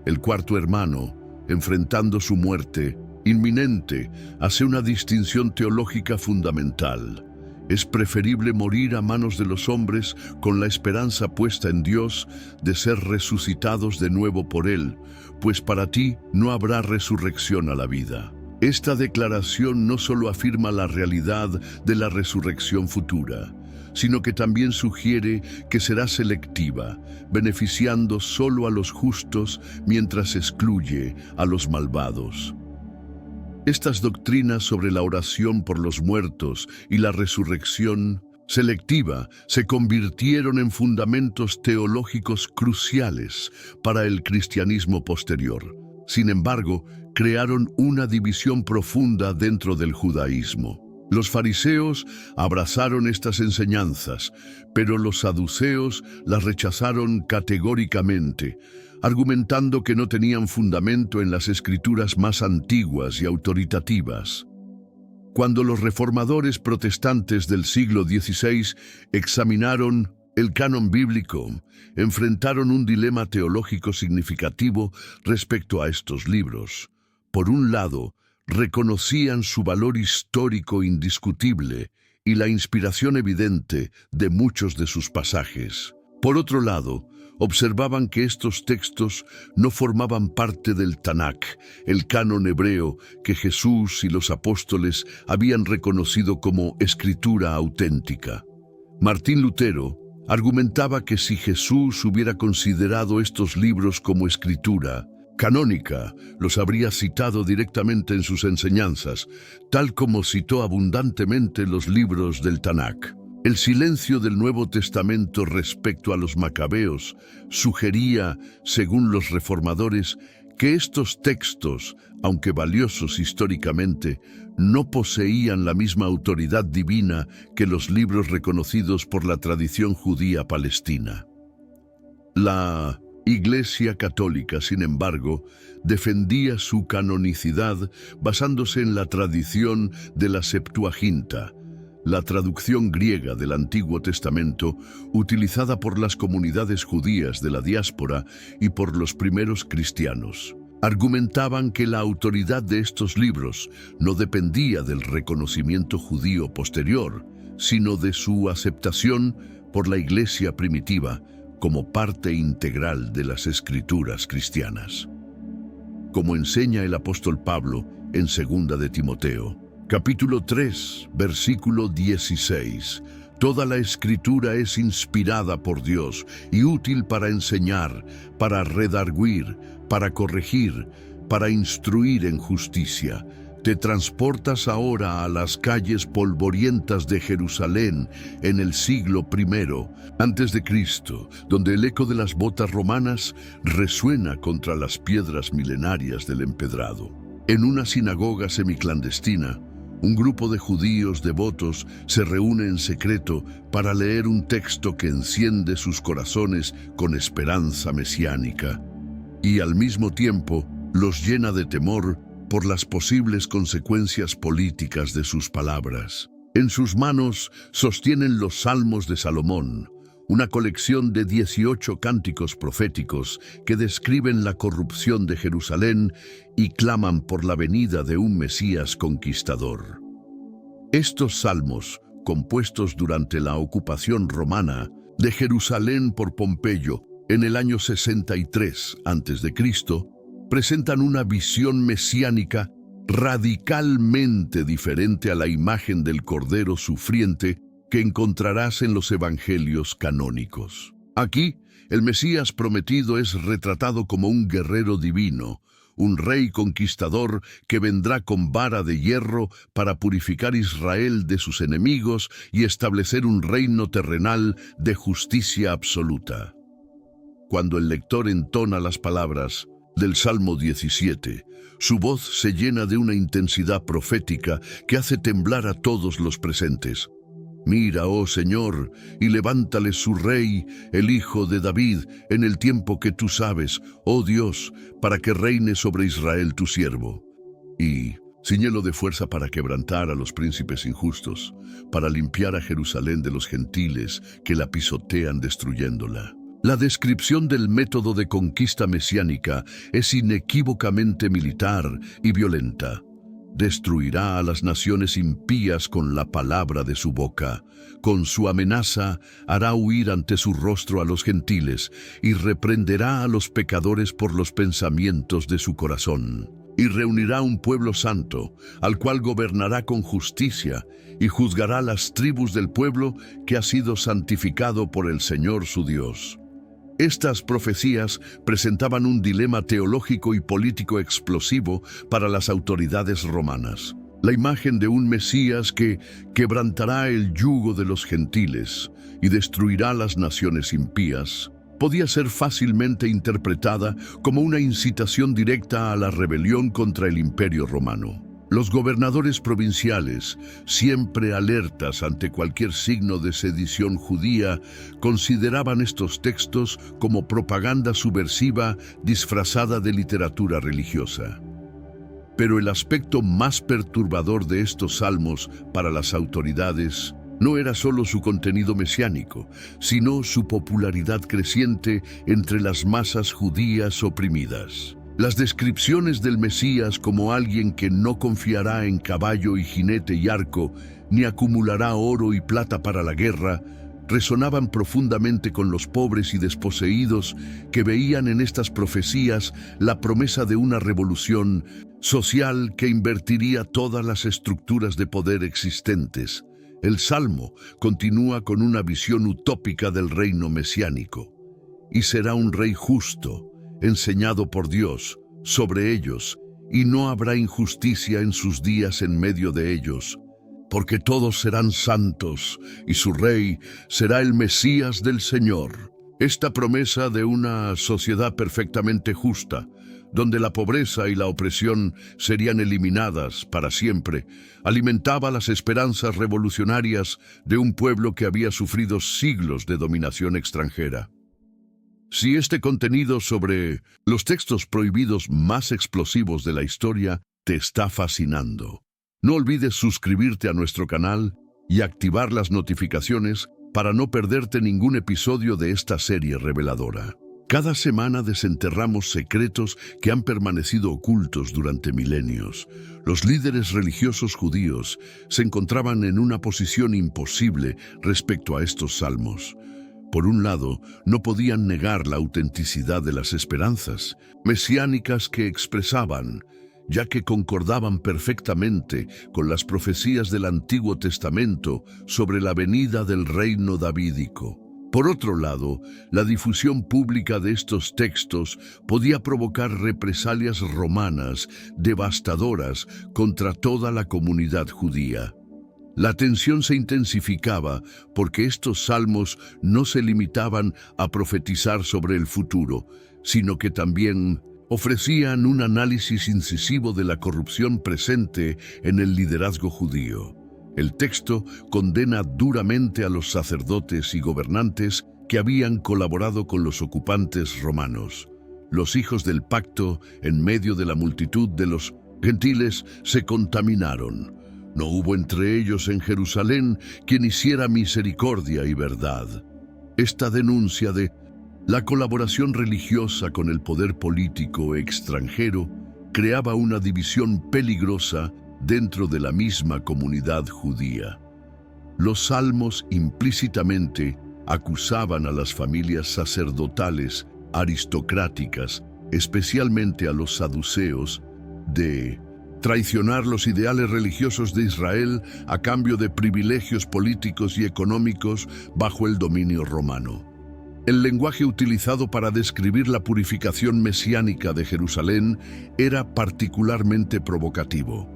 El cuarto hermano, enfrentando su muerte inminente, hace una distinción teológica fundamental. Es preferible morir a manos de los hombres con la esperanza puesta en Dios de ser resucitados de nuevo por Él, pues para ti no habrá resurrección a la vida. Esta declaración no solo afirma la realidad de la resurrección futura, sino que también sugiere que será selectiva, beneficiando solo a los justos mientras excluye a los malvados. Estas doctrinas sobre la oración por los muertos y la resurrección selectiva se convirtieron en fundamentos teológicos cruciales para el cristianismo posterior. Sin embargo, crearon una división profunda dentro del judaísmo. Los fariseos abrazaron estas enseñanzas, pero los saduceos las rechazaron categóricamente, argumentando que no tenían fundamento en las escrituras más antiguas y autoritativas. Cuando los reformadores protestantes del siglo XVI examinaron el canon bíblico, enfrentaron un dilema teológico significativo respecto a estos libros. Por un lado, reconocían su valor histórico indiscutible y la inspiración evidente de muchos de sus pasajes. Por otro lado, observaban que estos textos no formaban parte del Tanakh, el canon hebreo que Jesús y los apóstoles habían reconocido como escritura auténtica. Martín Lutero argumentaba que si Jesús hubiera considerado estos libros como escritura canónica, los habría citado directamente en sus enseñanzas, tal como citó abundantemente los libros del Tanakh. El silencio del Nuevo Testamento respecto a los macabeos sugería, según los reformadores, que estos textos, aunque valiosos históricamente, no poseían la misma autoridad divina que los libros reconocidos por la tradición judía palestina. La Iglesia Católica, sin embargo, defendía su canonicidad basándose en la tradición de la Septuaginta, la traducción griega del Antiguo Testamento utilizada por las comunidades judías de la diáspora y por los primeros cristianos. Argumentaban que la autoridad de estos libros no dependía del reconocimiento judío posterior, sino de su aceptación por la Iglesia primitiva como parte integral de las Escrituras cristianas. Como enseña el apóstol Pablo en 2 de Timoteo, capítulo 3, versículo 16, toda la Escritura es inspirada por Dios y útil para enseñar, para redarguir, para corregir, para instruir en justicia. Te transportas ahora a las calles polvorientas de Jerusalén en el siglo I antes de Cristo, donde el eco de las botas romanas resuena contra las piedras milenarias del empedrado. En una sinagoga semiclandestina, un grupo de judíos devotos se reúne en secreto para leer un texto que enciende sus corazones con esperanza mesiánica y al mismo tiempo los llena de temor por las posibles consecuencias políticas de sus palabras. En sus manos sostienen los Salmos de Salomón, una colección de 18 cánticos proféticos que describen la corrupción de Jerusalén y claman por la venida de un Mesías conquistador. Estos salmos, compuestos durante la ocupación romana de Jerusalén por Pompeyo en el año 63 a.C., presentan una visión mesiánica radicalmente diferente a la imagen del Cordero sufriente que encontrarás en los evangelios canónicos. Aquí, el Mesías prometido es retratado como un guerrero divino, un rey conquistador que vendrá con vara de hierro para purificar Israel de sus enemigos y establecer un reino terrenal de justicia absoluta. Cuando el lector entona las palabras del Salmo 17, su voz se llena de una intensidad profética que hace temblar a todos los presentes. Mira, oh Señor, y levántale su rey, el Hijo de David, en el tiempo que tú sabes, oh Dios, para que reine sobre Israel tu siervo. Y ciñelo de fuerza para quebrantar a los príncipes injustos, para limpiar a Jerusalén de los gentiles que la pisotean destruyéndola. La descripción del método de conquista mesiánica es inequívocamente militar y violenta. Destruirá a las naciones impías con la palabra de su boca. Con su amenaza hará huir ante su rostro a los gentiles y reprenderá a los pecadores por los pensamientos de su corazón. Y reunirá un pueblo santo, al cual gobernará con justicia y juzgará las tribus del pueblo que ha sido santificado por el Señor su Dios. Estas profecías presentaban un dilema teológico y político explosivo para las autoridades romanas. La imagen de un Mesías que quebrantará el yugo de los gentiles y destruirá las naciones impías podía ser fácilmente interpretada como una incitación directa a la rebelión contra el Imperio Romano. Los gobernadores provinciales, siempre alertas ante cualquier signo de sedición judía, consideraban estos textos como propaganda subversiva disfrazada de literatura religiosa. Pero el aspecto más perturbador de estos salmos para las autoridades no era solo su contenido mesiánico, sino su popularidad creciente entre las masas judías oprimidas. Las descripciones del Mesías como alguien que no confiará en caballo y jinete y arco, ni acumulará oro y plata para la guerra, resonaban profundamente con los pobres y desposeídos que veían en estas profecías la promesa de una revolución social que invertiría todas las estructuras de poder existentes. El Salmo continúa con una visión utópica del reino mesiánico. Y será un rey justo, enseñado por Dios, sobre ellos, y no habrá injusticia en sus días en medio de ellos, porque todos serán santos, y su rey será el Mesías del Señor. Esta promesa de una sociedad perfectamente justa, donde la pobreza y la opresión serían eliminadas para siempre, alimentaba las esperanzas revolucionarias de un pueblo que había sufrido siglos de dominación extranjera. Si este contenido sobre los textos prohibidos más explosivos de la historia te está fascinando, no olvides suscribirte a nuestro canal y activar las notificaciones para no perderte ningún episodio de esta serie reveladora. Cada semana desenterramos secretos que han permanecido ocultos durante milenios. Los líderes religiosos judíos se encontraban en una posición imposible respecto a estos salmos. Por un lado, no podían negar la autenticidad de las esperanzas mesiánicas que expresaban, ya que concordaban perfectamente con las profecías del Antiguo Testamento sobre la venida del reino davídico. Por otro lado, la difusión pública de estos textos podía provocar represalias romanas devastadoras contra toda la comunidad judía. La tensión se intensificaba porque estos salmos no se limitaban a profetizar sobre el futuro, sino que también ofrecían un análisis incisivo de la corrupción presente en el liderazgo judío. El texto condena duramente a los sacerdotes y gobernantes que habían colaborado con los ocupantes romanos. Los hijos del pacto, en medio de la multitud de los gentiles, se contaminaron. No hubo entre ellos en Jerusalén quien hiciera misericordia y verdad. Esta denuncia de la colaboración religiosa con el poder político extranjero creaba una división peligrosa dentro de la misma comunidad judía. Los salmos implícitamente acusaban a las familias sacerdotales aristocráticas, especialmente a los saduceos, de traicionar los ideales religiosos de Israel a cambio de privilegios políticos y económicos bajo el dominio romano. El lenguaje utilizado para describir la purificación mesiánica de Jerusalén era particularmente provocativo.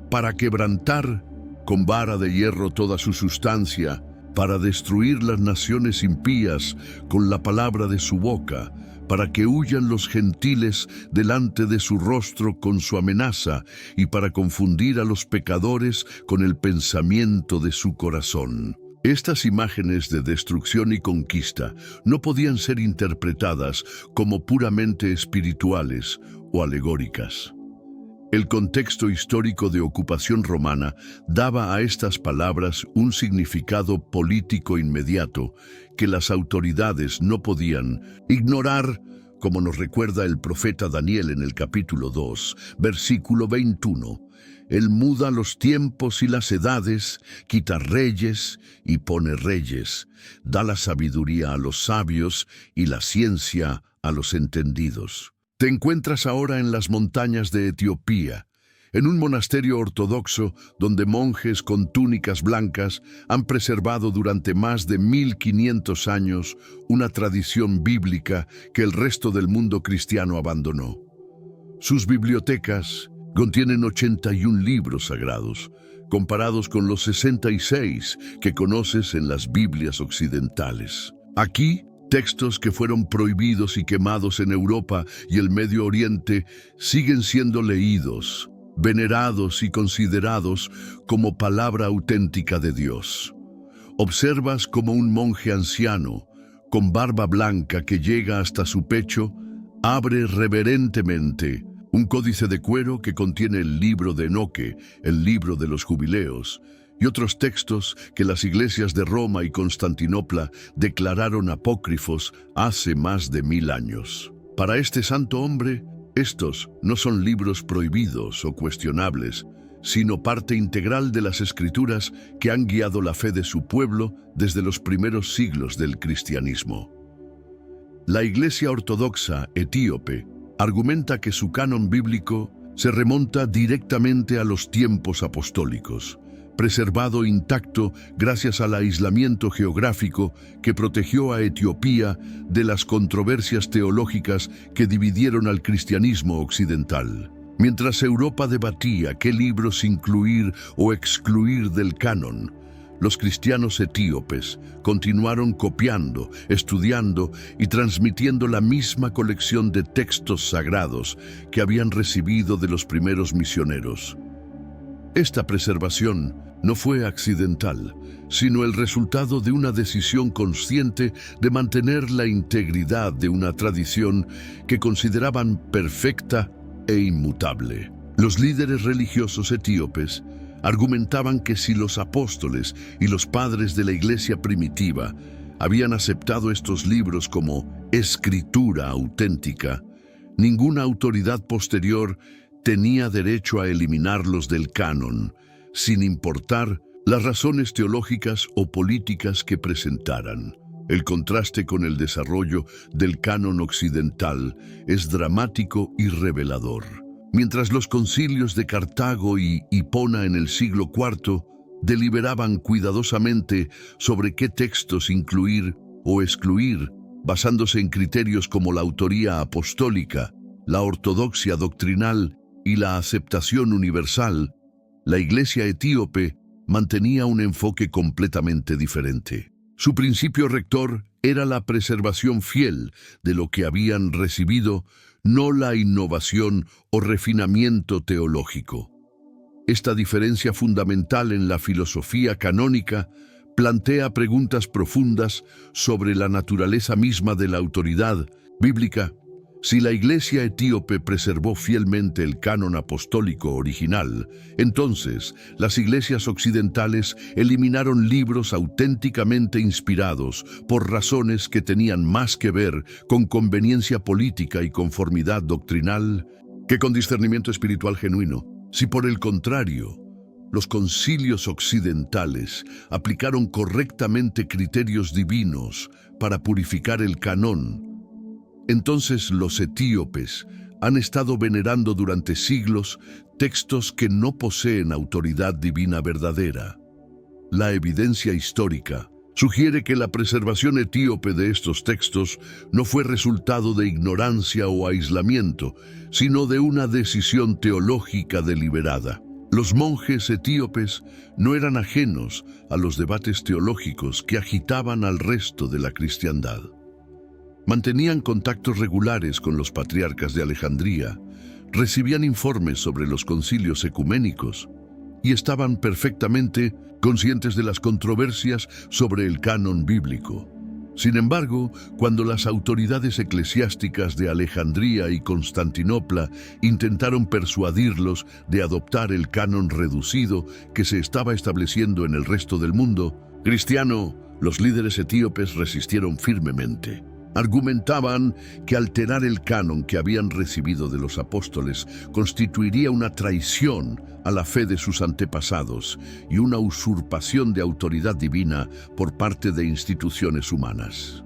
Para quebrantar con vara de hierro toda su sustancia, para destruir las naciones impías con la palabra de su boca, para que huyan los gentiles delante de su rostro con su amenaza y para confundir a los pecadores con el pensamiento de su corazón. Estas imágenes de destrucción y conquista no podían ser interpretadas como puramente espirituales o alegóricas. El contexto histórico de ocupación romana daba a estas palabras un significado político inmediato que las autoridades no podían ignorar, como nos recuerda el profeta Daniel en el capítulo 2, versículo 21. Él muda los tiempos y las edades, quita reyes y pone reyes, da la sabiduría a los sabios y la ciencia a los entendidos. Te encuentras ahora en las montañas de Etiopía, en un monasterio ortodoxo donde monjes con túnicas blancas han preservado durante más de 1500 años una tradición bíblica que el resto del mundo cristiano abandonó. Sus bibliotecas contienen 81 libros sagrados, comparados con los 66 que conoces en las Biblias occidentales. Aquí, textos que fueron prohibidos y quemados en Europa y el Medio Oriente siguen siendo leídos, venerados y considerados como palabra auténtica de Dios. Observas como un monje anciano, con barba blanca que llega hasta su pecho, abre reverentemente un códice de cuero que contiene el libro de Enoque, el libro de los jubileos, y otros textos que las iglesias de Roma y Constantinopla declararon apócrifos hace más de 1000 años. Para este santo hombre, Estos no son libros prohibidos o cuestionables, sino parte integral de las escrituras que han guiado la fe de su pueblo desde los primeros siglos del cristianismo. La Iglesia Ortodoxa etíope argumenta que su canon bíblico se remonta directamente a los tiempos apostólicos, preservado intacto gracias al aislamiento geográfico que protegió a Etiopía de las controversias teológicas que dividieron al cristianismo occidental. Mientras Europa debatía qué libros incluir o excluir del canon, los cristianos etíopes continuaron copiando, estudiando y transmitiendo la misma colección de textos sagrados que habían recibido de los primeros misioneros. Esta preservación no fue accidental, sino el resultado de una decisión consciente de mantener la integridad de una tradición que consideraban perfecta e inmutable. Los líderes religiosos etíopes argumentaban que si los apóstoles y los padres de la iglesia primitiva habían aceptado estos libros como escritura auténtica, ninguna autoridad posterior tenía derecho a eliminarlos del canon, sin importar las razones teológicas o políticas que presentaran. El contraste con el desarrollo del canon occidental es dramático y revelador. Mientras los concilios de Cartago y Hipona en el siglo IV deliberaban cuidadosamente sobre qué textos incluir o excluir, basándose en criterios como la autoría apostólica, la ortodoxia doctrinal y la aceptación universal, la Iglesia etíope mantenía un enfoque completamente diferente. Su principio rector era la preservación fiel de lo que habían recibido, no la innovación o refinamiento teológico. Esta diferencia fundamental en la filosofía canónica plantea preguntas profundas sobre la naturaleza misma de la autoridad bíblica. Si la Iglesia etíope preservó fielmente el canon apostólico original, entonces las iglesias occidentales eliminaron libros auténticamente inspirados por razones que tenían más que ver con conveniencia política y conformidad doctrinal que con discernimiento espiritual genuino. Si por el contrario, los concilios occidentales aplicaron correctamente criterios divinos para purificar el canon, entonces los etíopes han estado venerando durante siglos textos que no poseen autoridad divina verdadera. La evidencia histórica sugiere que la preservación etíope de estos textos no fue resultado de ignorancia o aislamiento, sino de una decisión teológica deliberada. Los monjes etíopes no eran ajenos a los debates teológicos que agitaban al resto de la cristiandad. Mantenían contactos regulares con los patriarcas de Alejandría, recibían informes sobre los concilios ecuménicos y estaban perfectamente conscientes de las controversias sobre el canon bíblico. Sin embargo, cuando las autoridades eclesiásticas de Alejandría y Constantinopla intentaron persuadirlos de adoptar el canon reducido que se estaba estableciendo en el resto del mundo cristiano, los líderes etíopes resistieron firmemente. Argumentaban que alterar el canon que habían recibido de los apóstoles constituiría una traición a la fe de sus antepasados y una usurpación de autoridad divina por parte de instituciones humanas.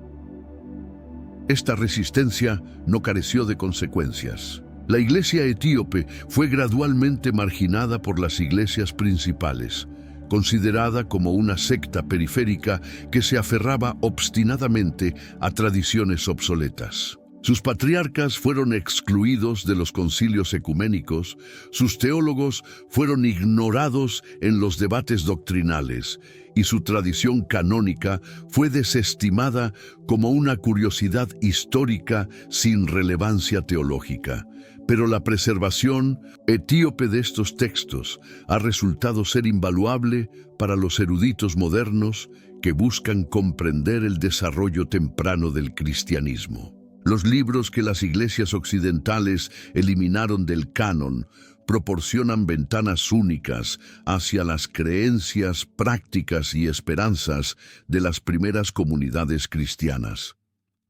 Esta resistencia no careció de consecuencias. La iglesia etíope fue gradualmente marginada por las iglesias principales, considerada como una secta periférica que se aferraba obstinadamente a tradiciones obsoletas. Sus patriarcas fueron excluidos de los concilios ecuménicos, sus teólogos fueron ignorados en los debates doctrinales y su tradición canónica fue desestimada como una curiosidad histórica sin relevancia teológica. Pero la preservación etíope de estos textos ha resultado ser invaluable para los eruditos modernos que buscan comprender el desarrollo temprano del cristianismo. Los libros que las iglesias occidentales eliminaron del canon proporcionan ventanas únicas hacia las creencias, prácticas y esperanzas de las primeras comunidades cristianas.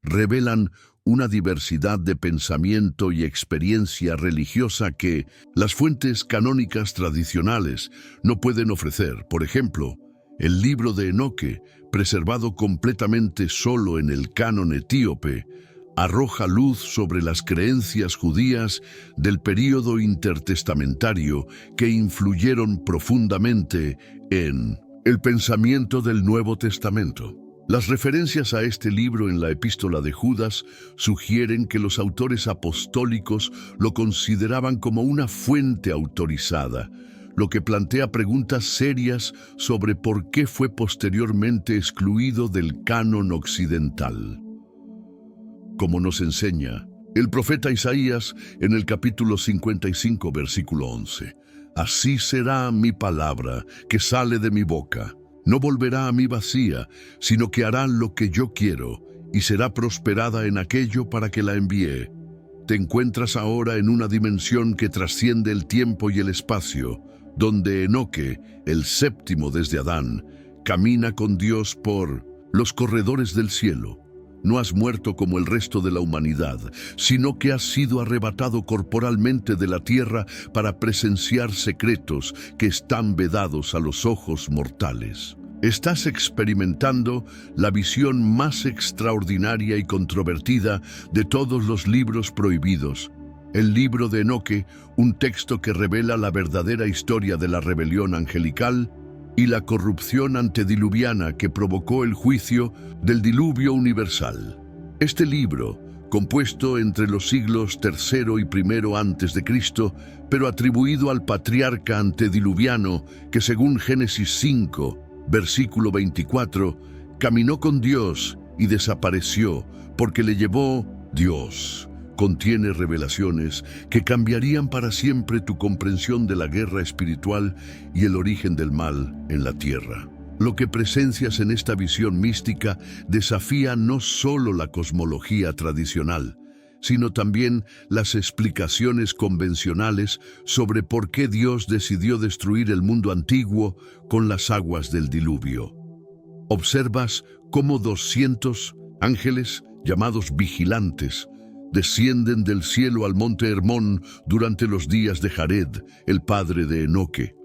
Revelan una diversidad de pensamiento y experiencia religiosa que las fuentes canónicas tradicionales no pueden ofrecer. Por ejemplo, el libro de Enoque, preservado completamente solo en el canon etíope, arroja luz sobre las creencias judías del período intertestamentario que influyeron profundamente en el pensamiento del Nuevo Testamento. Las referencias a este libro en la Epístola de Judas sugieren que los autores apostólicos lo consideraban como una fuente autorizada, lo que plantea preguntas serias sobre por qué fue posteriormente excluido del canon occidental. Como nos enseña el profeta Isaías en el capítulo 55, versículo 11. Así será mi palabra que sale de mi boca. No volverá a mí vacía, sino que hará lo que yo quiero, y será prosperada en aquello para que la envíe. Te encuentras ahora en una dimensión que trasciende el tiempo y el espacio, donde Enoque, el séptimo desde Adán, camina con Dios por los corredores del cielo. No has muerto como el resto de la humanidad, sino que has sido arrebatado corporalmente de la tierra para presenciar secretos que están vedados a los ojos mortales. Estás experimentando la visión más extraordinaria y controvertida de todos los libros prohibidos. El libro de Enoque, un texto que revela la verdadera historia de la rebelión angelical y la corrupción antediluviana que provocó el juicio del diluvio universal. Este libro, compuesto entre los siglos III y I a.C., pero atribuido al patriarca antediluviano que, según Génesis 5, versículo 24, caminó con Dios y desapareció porque le llevó Dios. Contiene revelaciones que cambiarían para siempre tu comprensión de la guerra espiritual y el origen del mal en la tierra. Lo que presencias en esta visión mística desafía no solo la cosmología tradicional, sino también las explicaciones convencionales sobre por qué Dios decidió destruir el mundo antiguo con las aguas del diluvio. Observas cómo 200 ángeles, llamados vigilantes, descienden del cielo al monte Hermón durante los días de Jared, el padre de Enoque.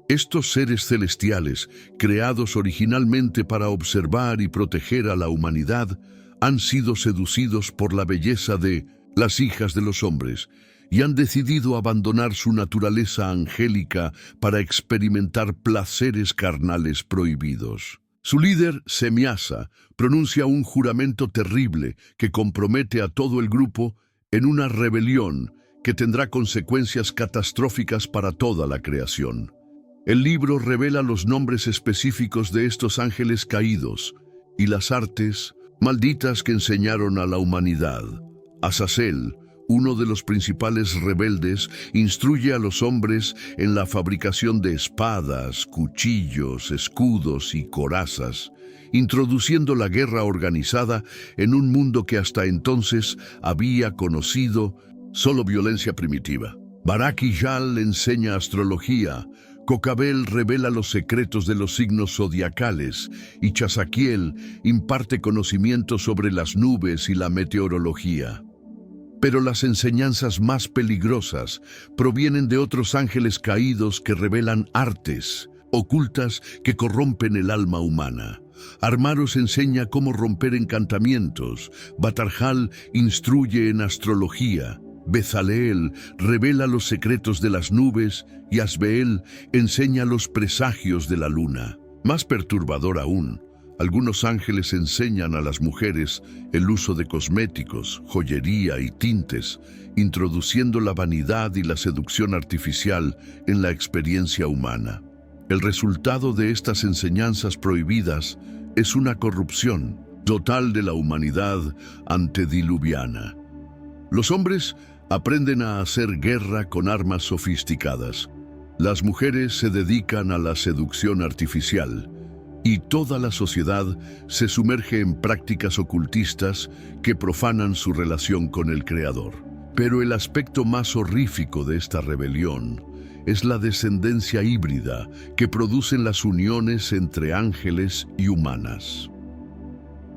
Estos seres celestiales, creados originalmente para observar y proteger a la humanidad, han sido seducidos por la belleza de las hijas de los hombres y han decidido abandonar su naturaleza angélica para experimentar placeres carnales prohibidos. Su líder, Semiasa, pronuncia un juramento terrible que compromete a todo el grupo en una rebelión que tendrá consecuencias catastróficas para toda la creación. El libro revela los nombres específicos de estos ángeles caídos y las artes malditas que enseñaron a la humanidad. Azazel, uno de los principales rebeldes, instruye a los hombres en la fabricación de espadas, cuchillos, escudos y corazas, introduciendo la guerra organizada en un mundo que hasta entonces había conocido solo violencia primitiva. Barak y Yal enseña astrología, Cocabel revela los secretos de los signos zodiacales y Chazaquiel imparte conocimiento sobre las nubes y la meteorología. Pero las enseñanzas más peligrosas provienen de otros ángeles caídos que revelan artes ocultas que corrompen el alma humana. Armaros enseña cómo romper encantamientos, Batarjal instruye en astrología, Bezaleel revela los secretos de las nubes y Asbeel enseña los presagios de la luna. Más perturbador aún, algunos ángeles enseñan a las mujeres el uso de cosméticos, joyería y tintes, introduciendo la vanidad y la seducción artificial en la experiencia humana. El resultado de estas enseñanzas prohibidas es una corrupción total de la humanidad antediluviana. Los hombres aprenden a hacer guerra con armas sofisticadas. Las mujeres se dedican a la seducción artificial y toda la sociedad se sumerge en prácticas ocultistas que profanan su relación con el Creador. Pero el aspecto más horrífico de esta rebelión es la descendencia híbrida que producen las uniones entre ángeles y humanas.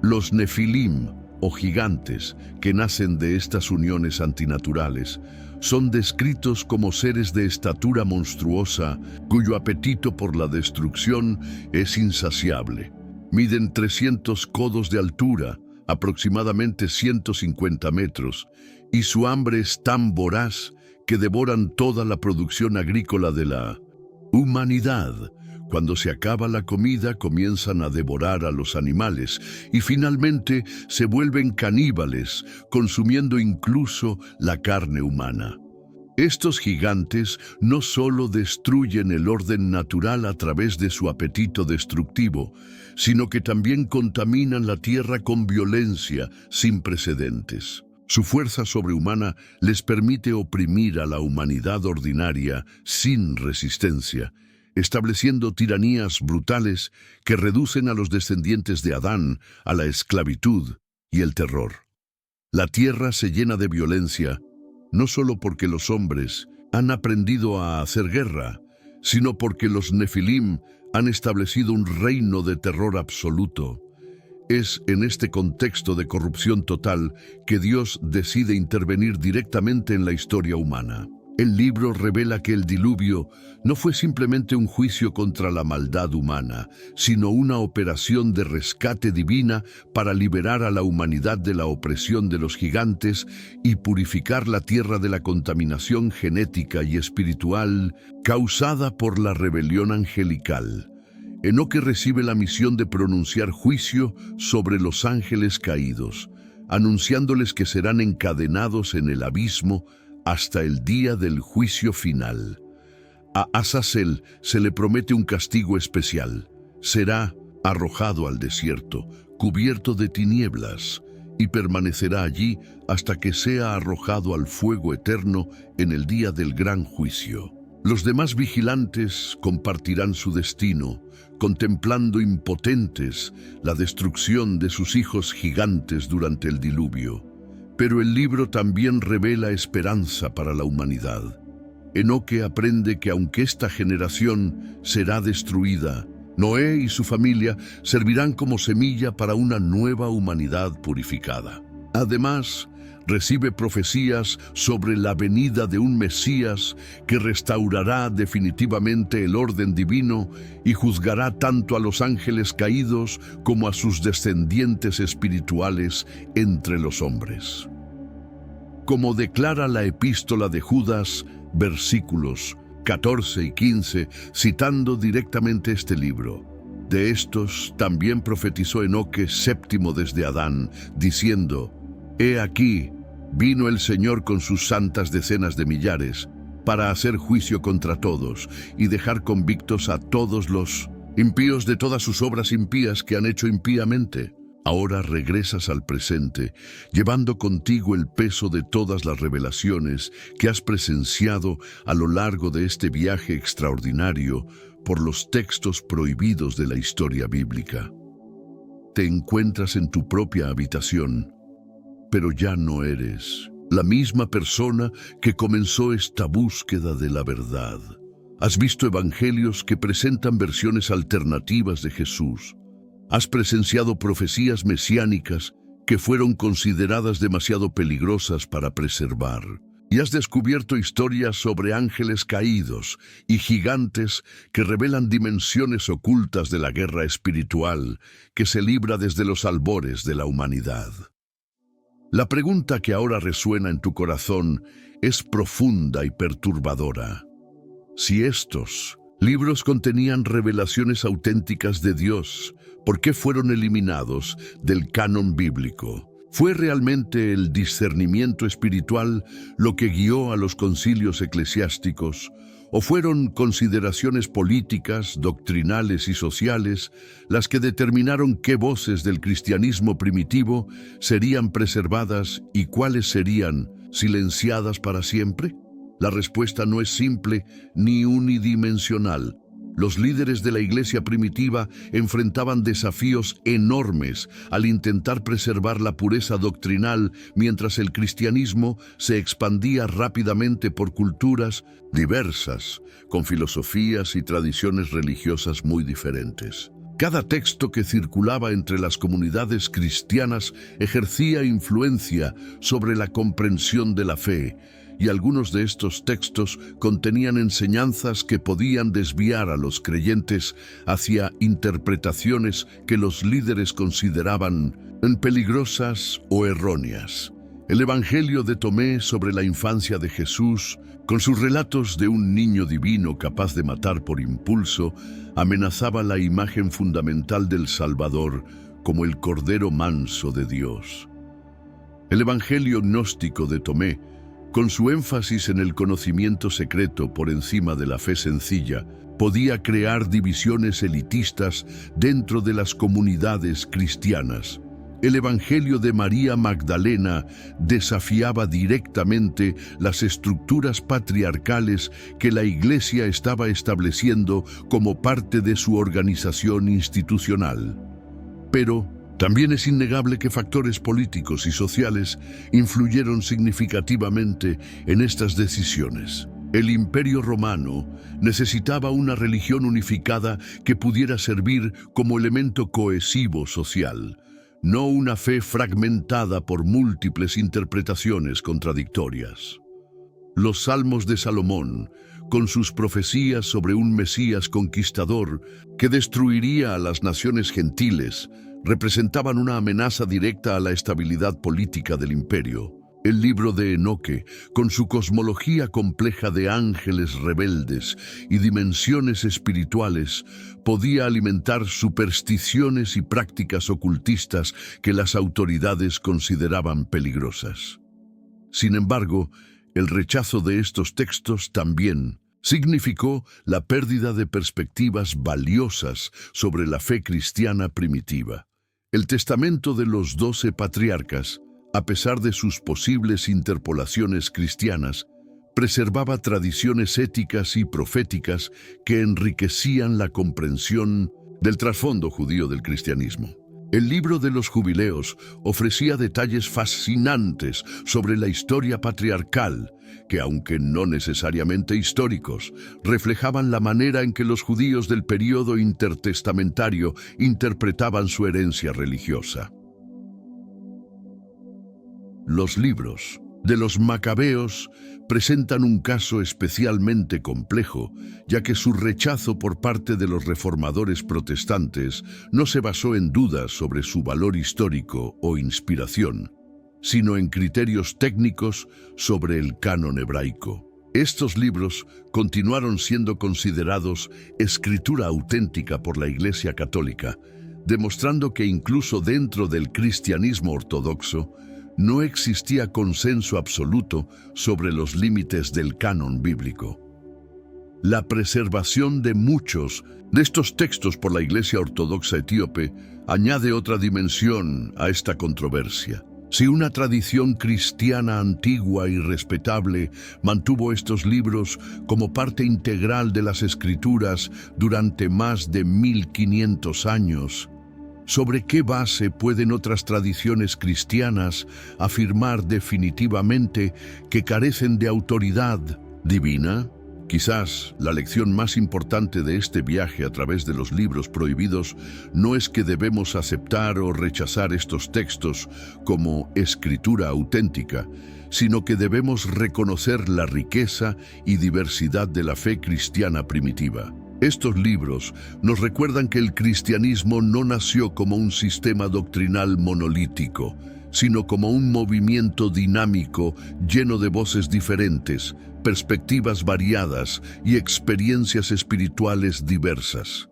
Los Nefilim, o gigantes que nacen de estas uniones antinaturales son descritos como seres de estatura monstruosa cuyo apetito por la destrucción es insaciable. Miden 300 codos de altura, aproximadamente 150 metros, y su hambre es tan voraz que devoran toda la producción agrícola de la humanidad. Cuando se acaba la comida, comienzan a devorar a los animales y finalmente se vuelven caníbales, consumiendo incluso la carne humana. Estos gigantes no solo destruyen el orden natural a través de su apetito destructivo, sino que también contaminan la tierra con violencia sin precedentes. Su fuerza sobrehumana les permite oprimir a la humanidad ordinaria sin resistencia, estableciendo tiranías brutales que reducen a los descendientes de Adán a la esclavitud y el terror. La tierra se llena de violencia, no solo porque los hombres han aprendido a hacer guerra, sino porque los Nefilim han establecido un reino de terror absoluto. Es en este contexto de corrupción total que Dios decide intervenir directamente en la historia humana. El libro revela que el diluvio no fue simplemente un juicio contra la maldad humana, sino una operación de rescate divina para liberar a la humanidad de la opresión de los gigantes y purificar la tierra de la contaminación genética y espiritual causada por la rebelión angelical. Enoque recibe la misión de pronunciar juicio sobre los ángeles caídos, anunciándoles que serán encadenados en el abismo hasta el día del juicio final. A Azazel se le promete un castigo especial. Será arrojado al desierto, cubierto de tinieblas, y permanecerá allí hasta que sea arrojado al fuego eterno en el día del gran juicio. Los demás vigilantes compartirán su destino, contemplando impotentes la destrucción de sus hijos gigantes durante el diluvio. Pero el libro también revela esperanza para la humanidad. Enoque aprende que aunque esta generación será destruida, Noé y su familia servirán como semilla para una nueva humanidad purificada. Además, recibe profecías sobre la venida de un Mesías que restaurará definitivamente el orden divino y juzgará tanto a los ángeles caídos como a sus descendientes espirituales entre los hombres. Como declara la epístola de Judas, versículos 14 y 15, citando directamente este libro. De estos también profetizó Enoque, séptimo desde Adán, diciendo: He aquí, vino el Señor con sus santas decenas de millares, para hacer juicio contra todos y dejar convictos a todos los impíos de todas sus obras impías que han hecho impíamente. Ahora regresas al presente, llevando contigo el peso de todas las revelaciones que has presenciado a lo largo de este viaje extraordinario por los textos prohibidos de la historia bíblica. Te encuentras en tu propia habitación, pero ya no eres la misma persona que comenzó esta búsqueda de la verdad. Has visto evangelios que presentan versiones alternativas de Jesús. Has presenciado profecías mesiánicas que fueron consideradas demasiado peligrosas para preservar. Y has descubierto historias sobre ángeles caídos y gigantes que revelan dimensiones ocultas de la guerra espiritual que se libra desde los albores de la humanidad. La pregunta que ahora resuena en tu corazón es profunda y perturbadora. Si estos libros contenían revelaciones auténticas de Dios, ¿por qué fueron eliminados del canon bíblico? ¿Fue realmente el discernimiento espiritual lo que guió a los concilios eclesiásticos? ¿O fueron consideraciones políticas, doctrinales y sociales las que determinaron qué voces del cristianismo primitivo serían preservadas y cuáles serían silenciadas para siempre? La respuesta no es simple ni unidimensional. Los líderes de la iglesia primitiva enfrentaban desafíos enormes al intentar preservar la pureza doctrinal mientras el cristianismo se expandía rápidamente por culturas diversas, con filosofías y tradiciones religiosas muy diferentes. Cada texto que circulaba entre las comunidades cristianas ejercía influencia sobre la comprensión de la fe, y algunos de estos textos contenían enseñanzas que podían desviar a los creyentes hacia interpretaciones que los líderes consideraban peligrosas o erróneas. El Evangelio de Tomé sobre la infancia de Jesús, con sus relatos de un niño divino capaz de matar por impulso, amenazaba la imagen fundamental del Salvador como el Cordero Manso de Dios. El Evangelio gnóstico de Tomé, con su énfasis en el conocimiento secreto por encima de la fe sencilla, podía crear divisiones elitistas dentro de las comunidades cristianas. El Evangelio de María Magdalena desafiaba directamente las estructuras patriarcales que la Iglesia estaba estableciendo como parte de su organización institucional. Pero también es innegable que factores políticos y sociales influyeron significativamente en estas decisiones. El Imperio Romano necesitaba una religión unificada que pudiera servir como elemento cohesivo social, no una fe fragmentada por múltiples interpretaciones contradictorias. Los Salmos de Salomón, con sus profecías sobre un Mesías conquistador que destruiría a las naciones gentiles, representaban una amenaza directa a la estabilidad política del imperio. El libro de Enoque, con su cosmología compleja de ángeles rebeldes y dimensiones espirituales, podía alimentar supersticiones y prácticas ocultistas que las autoridades consideraban peligrosas. Sin embargo, el rechazo de estos textos también significó la pérdida de perspectivas valiosas sobre la fe cristiana primitiva. El testamento de los 12 patriarcas, a pesar de sus posibles interpolaciones cristianas, preservaba tradiciones éticas y proféticas que enriquecían la comprensión del trasfondo judío del cristianismo. El libro de los Jubileos ofrecía detalles fascinantes sobre la historia patriarcal, que aunque no necesariamente históricos, reflejaban la manera en que los judíos del período intertestamentario interpretaban su herencia religiosa. Los libros de los Macabeos presentan un caso especialmente complejo, ya que su rechazo por parte de los reformadores protestantes no se basó en dudas sobre su valor histórico o inspiración, sino en criterios técnicos sobre el canon hebraico. Estos libros continuaron siendo considerados escritura auténtica por la Iglesia Católica, demostrando que incluso dentro del cristianismo ortodoxo, no existía consenso absoluto sobre los límites del canon bíblico. La preservación de muchos de estos textos por la Iglesia Ortodoxa etíope añade otra dimensión a esta controversia. Si una tradición cristiana antigua y respetable mantuvo estos libros como parte integral de las Escrituras durante más de 1500 años, ¿sobre qué base pueden otras tradiciones cristianas afirmar definitivamente que carecen de autoridad divina? Quizás la lección más importante de este viaje a través de los libros prohibidos no es que debemos aceptar o rechazar estos textos como escritura auténtica, sino que debemos reconocer la riqueza y diversidad de la fe cristiana primitiva. Estos libros nos recuerdan que el cristianismo no nació como un sistema doctrinal monolítico, sino como un movimiento dinámico lleno de voces diferentes, perspectivas variadas y experiencias espirituales diversas.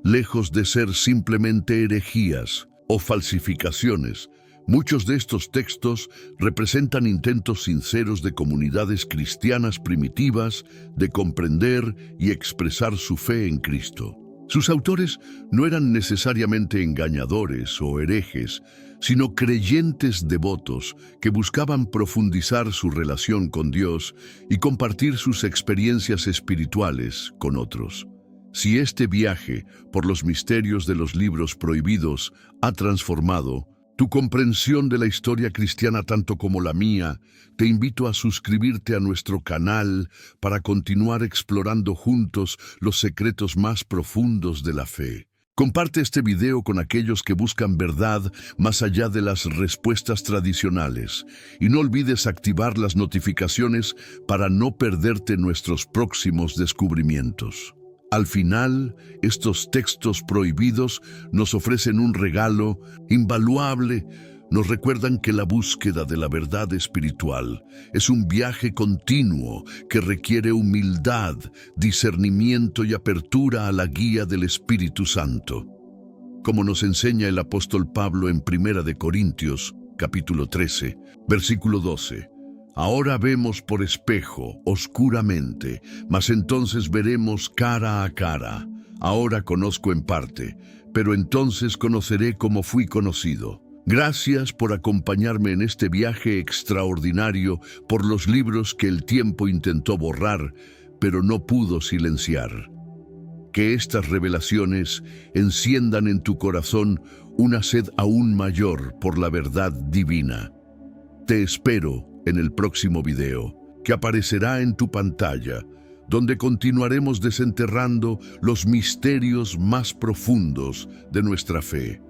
Lejos de ser simplemente herejías o falsificaciones, muchos de estos textos representan intentos sinceros de comunidades cristianas primitivas de comprender y expresar su fe en Cristo. Sus autores no eran necesariamente engañadores o herejes, sino creyentes devotos que buscaban profundizar su relación con Dios y compartir sus experiencias espirituales con otros. Si este viaje por los misterios de los libros prohibidos ha transformado tu comprensión de la historia cristiana tanto como la mía, te invito a suscribirte a nuestro canal para continuar explorando juntos los secretos más profundos de la fe. Comparte este video con aquellos que buscan verdad más allá de las respuestas tradicionales y no olvides activar las notificaciones para no perderte nuestros próximos descubrimientos. Al final, estos textos prohibidos nos ofrecen un regalo invaluable. Nos recuerdan que la búsqueda de la verdad espiritual es un viaje continuo que requiere humildad, discernimiento y apertura a la guía del Espíritu Santo. Como nos enseña el apóstol Pablo en 1 de Corintios, capítulo 13, versículo 12. Ahora vemos por espejo, oscuramente, mas entonces veremos cara a cara. Ahora conozco en parte, pero entonces conoceré como fui conocido. Gracias por acompañarme en este viaje extraordinario por los libros que el tiempo intentó borrar, pero no pudo silenciar. Que estas revelaciones enciendan en tu corazón una sed aún mayor por la verdad divina. Te espero en el próximo video, que aparecerá en tu pantalla, donde continuaremos desenterrando los misterios más profundos de nuestra fe.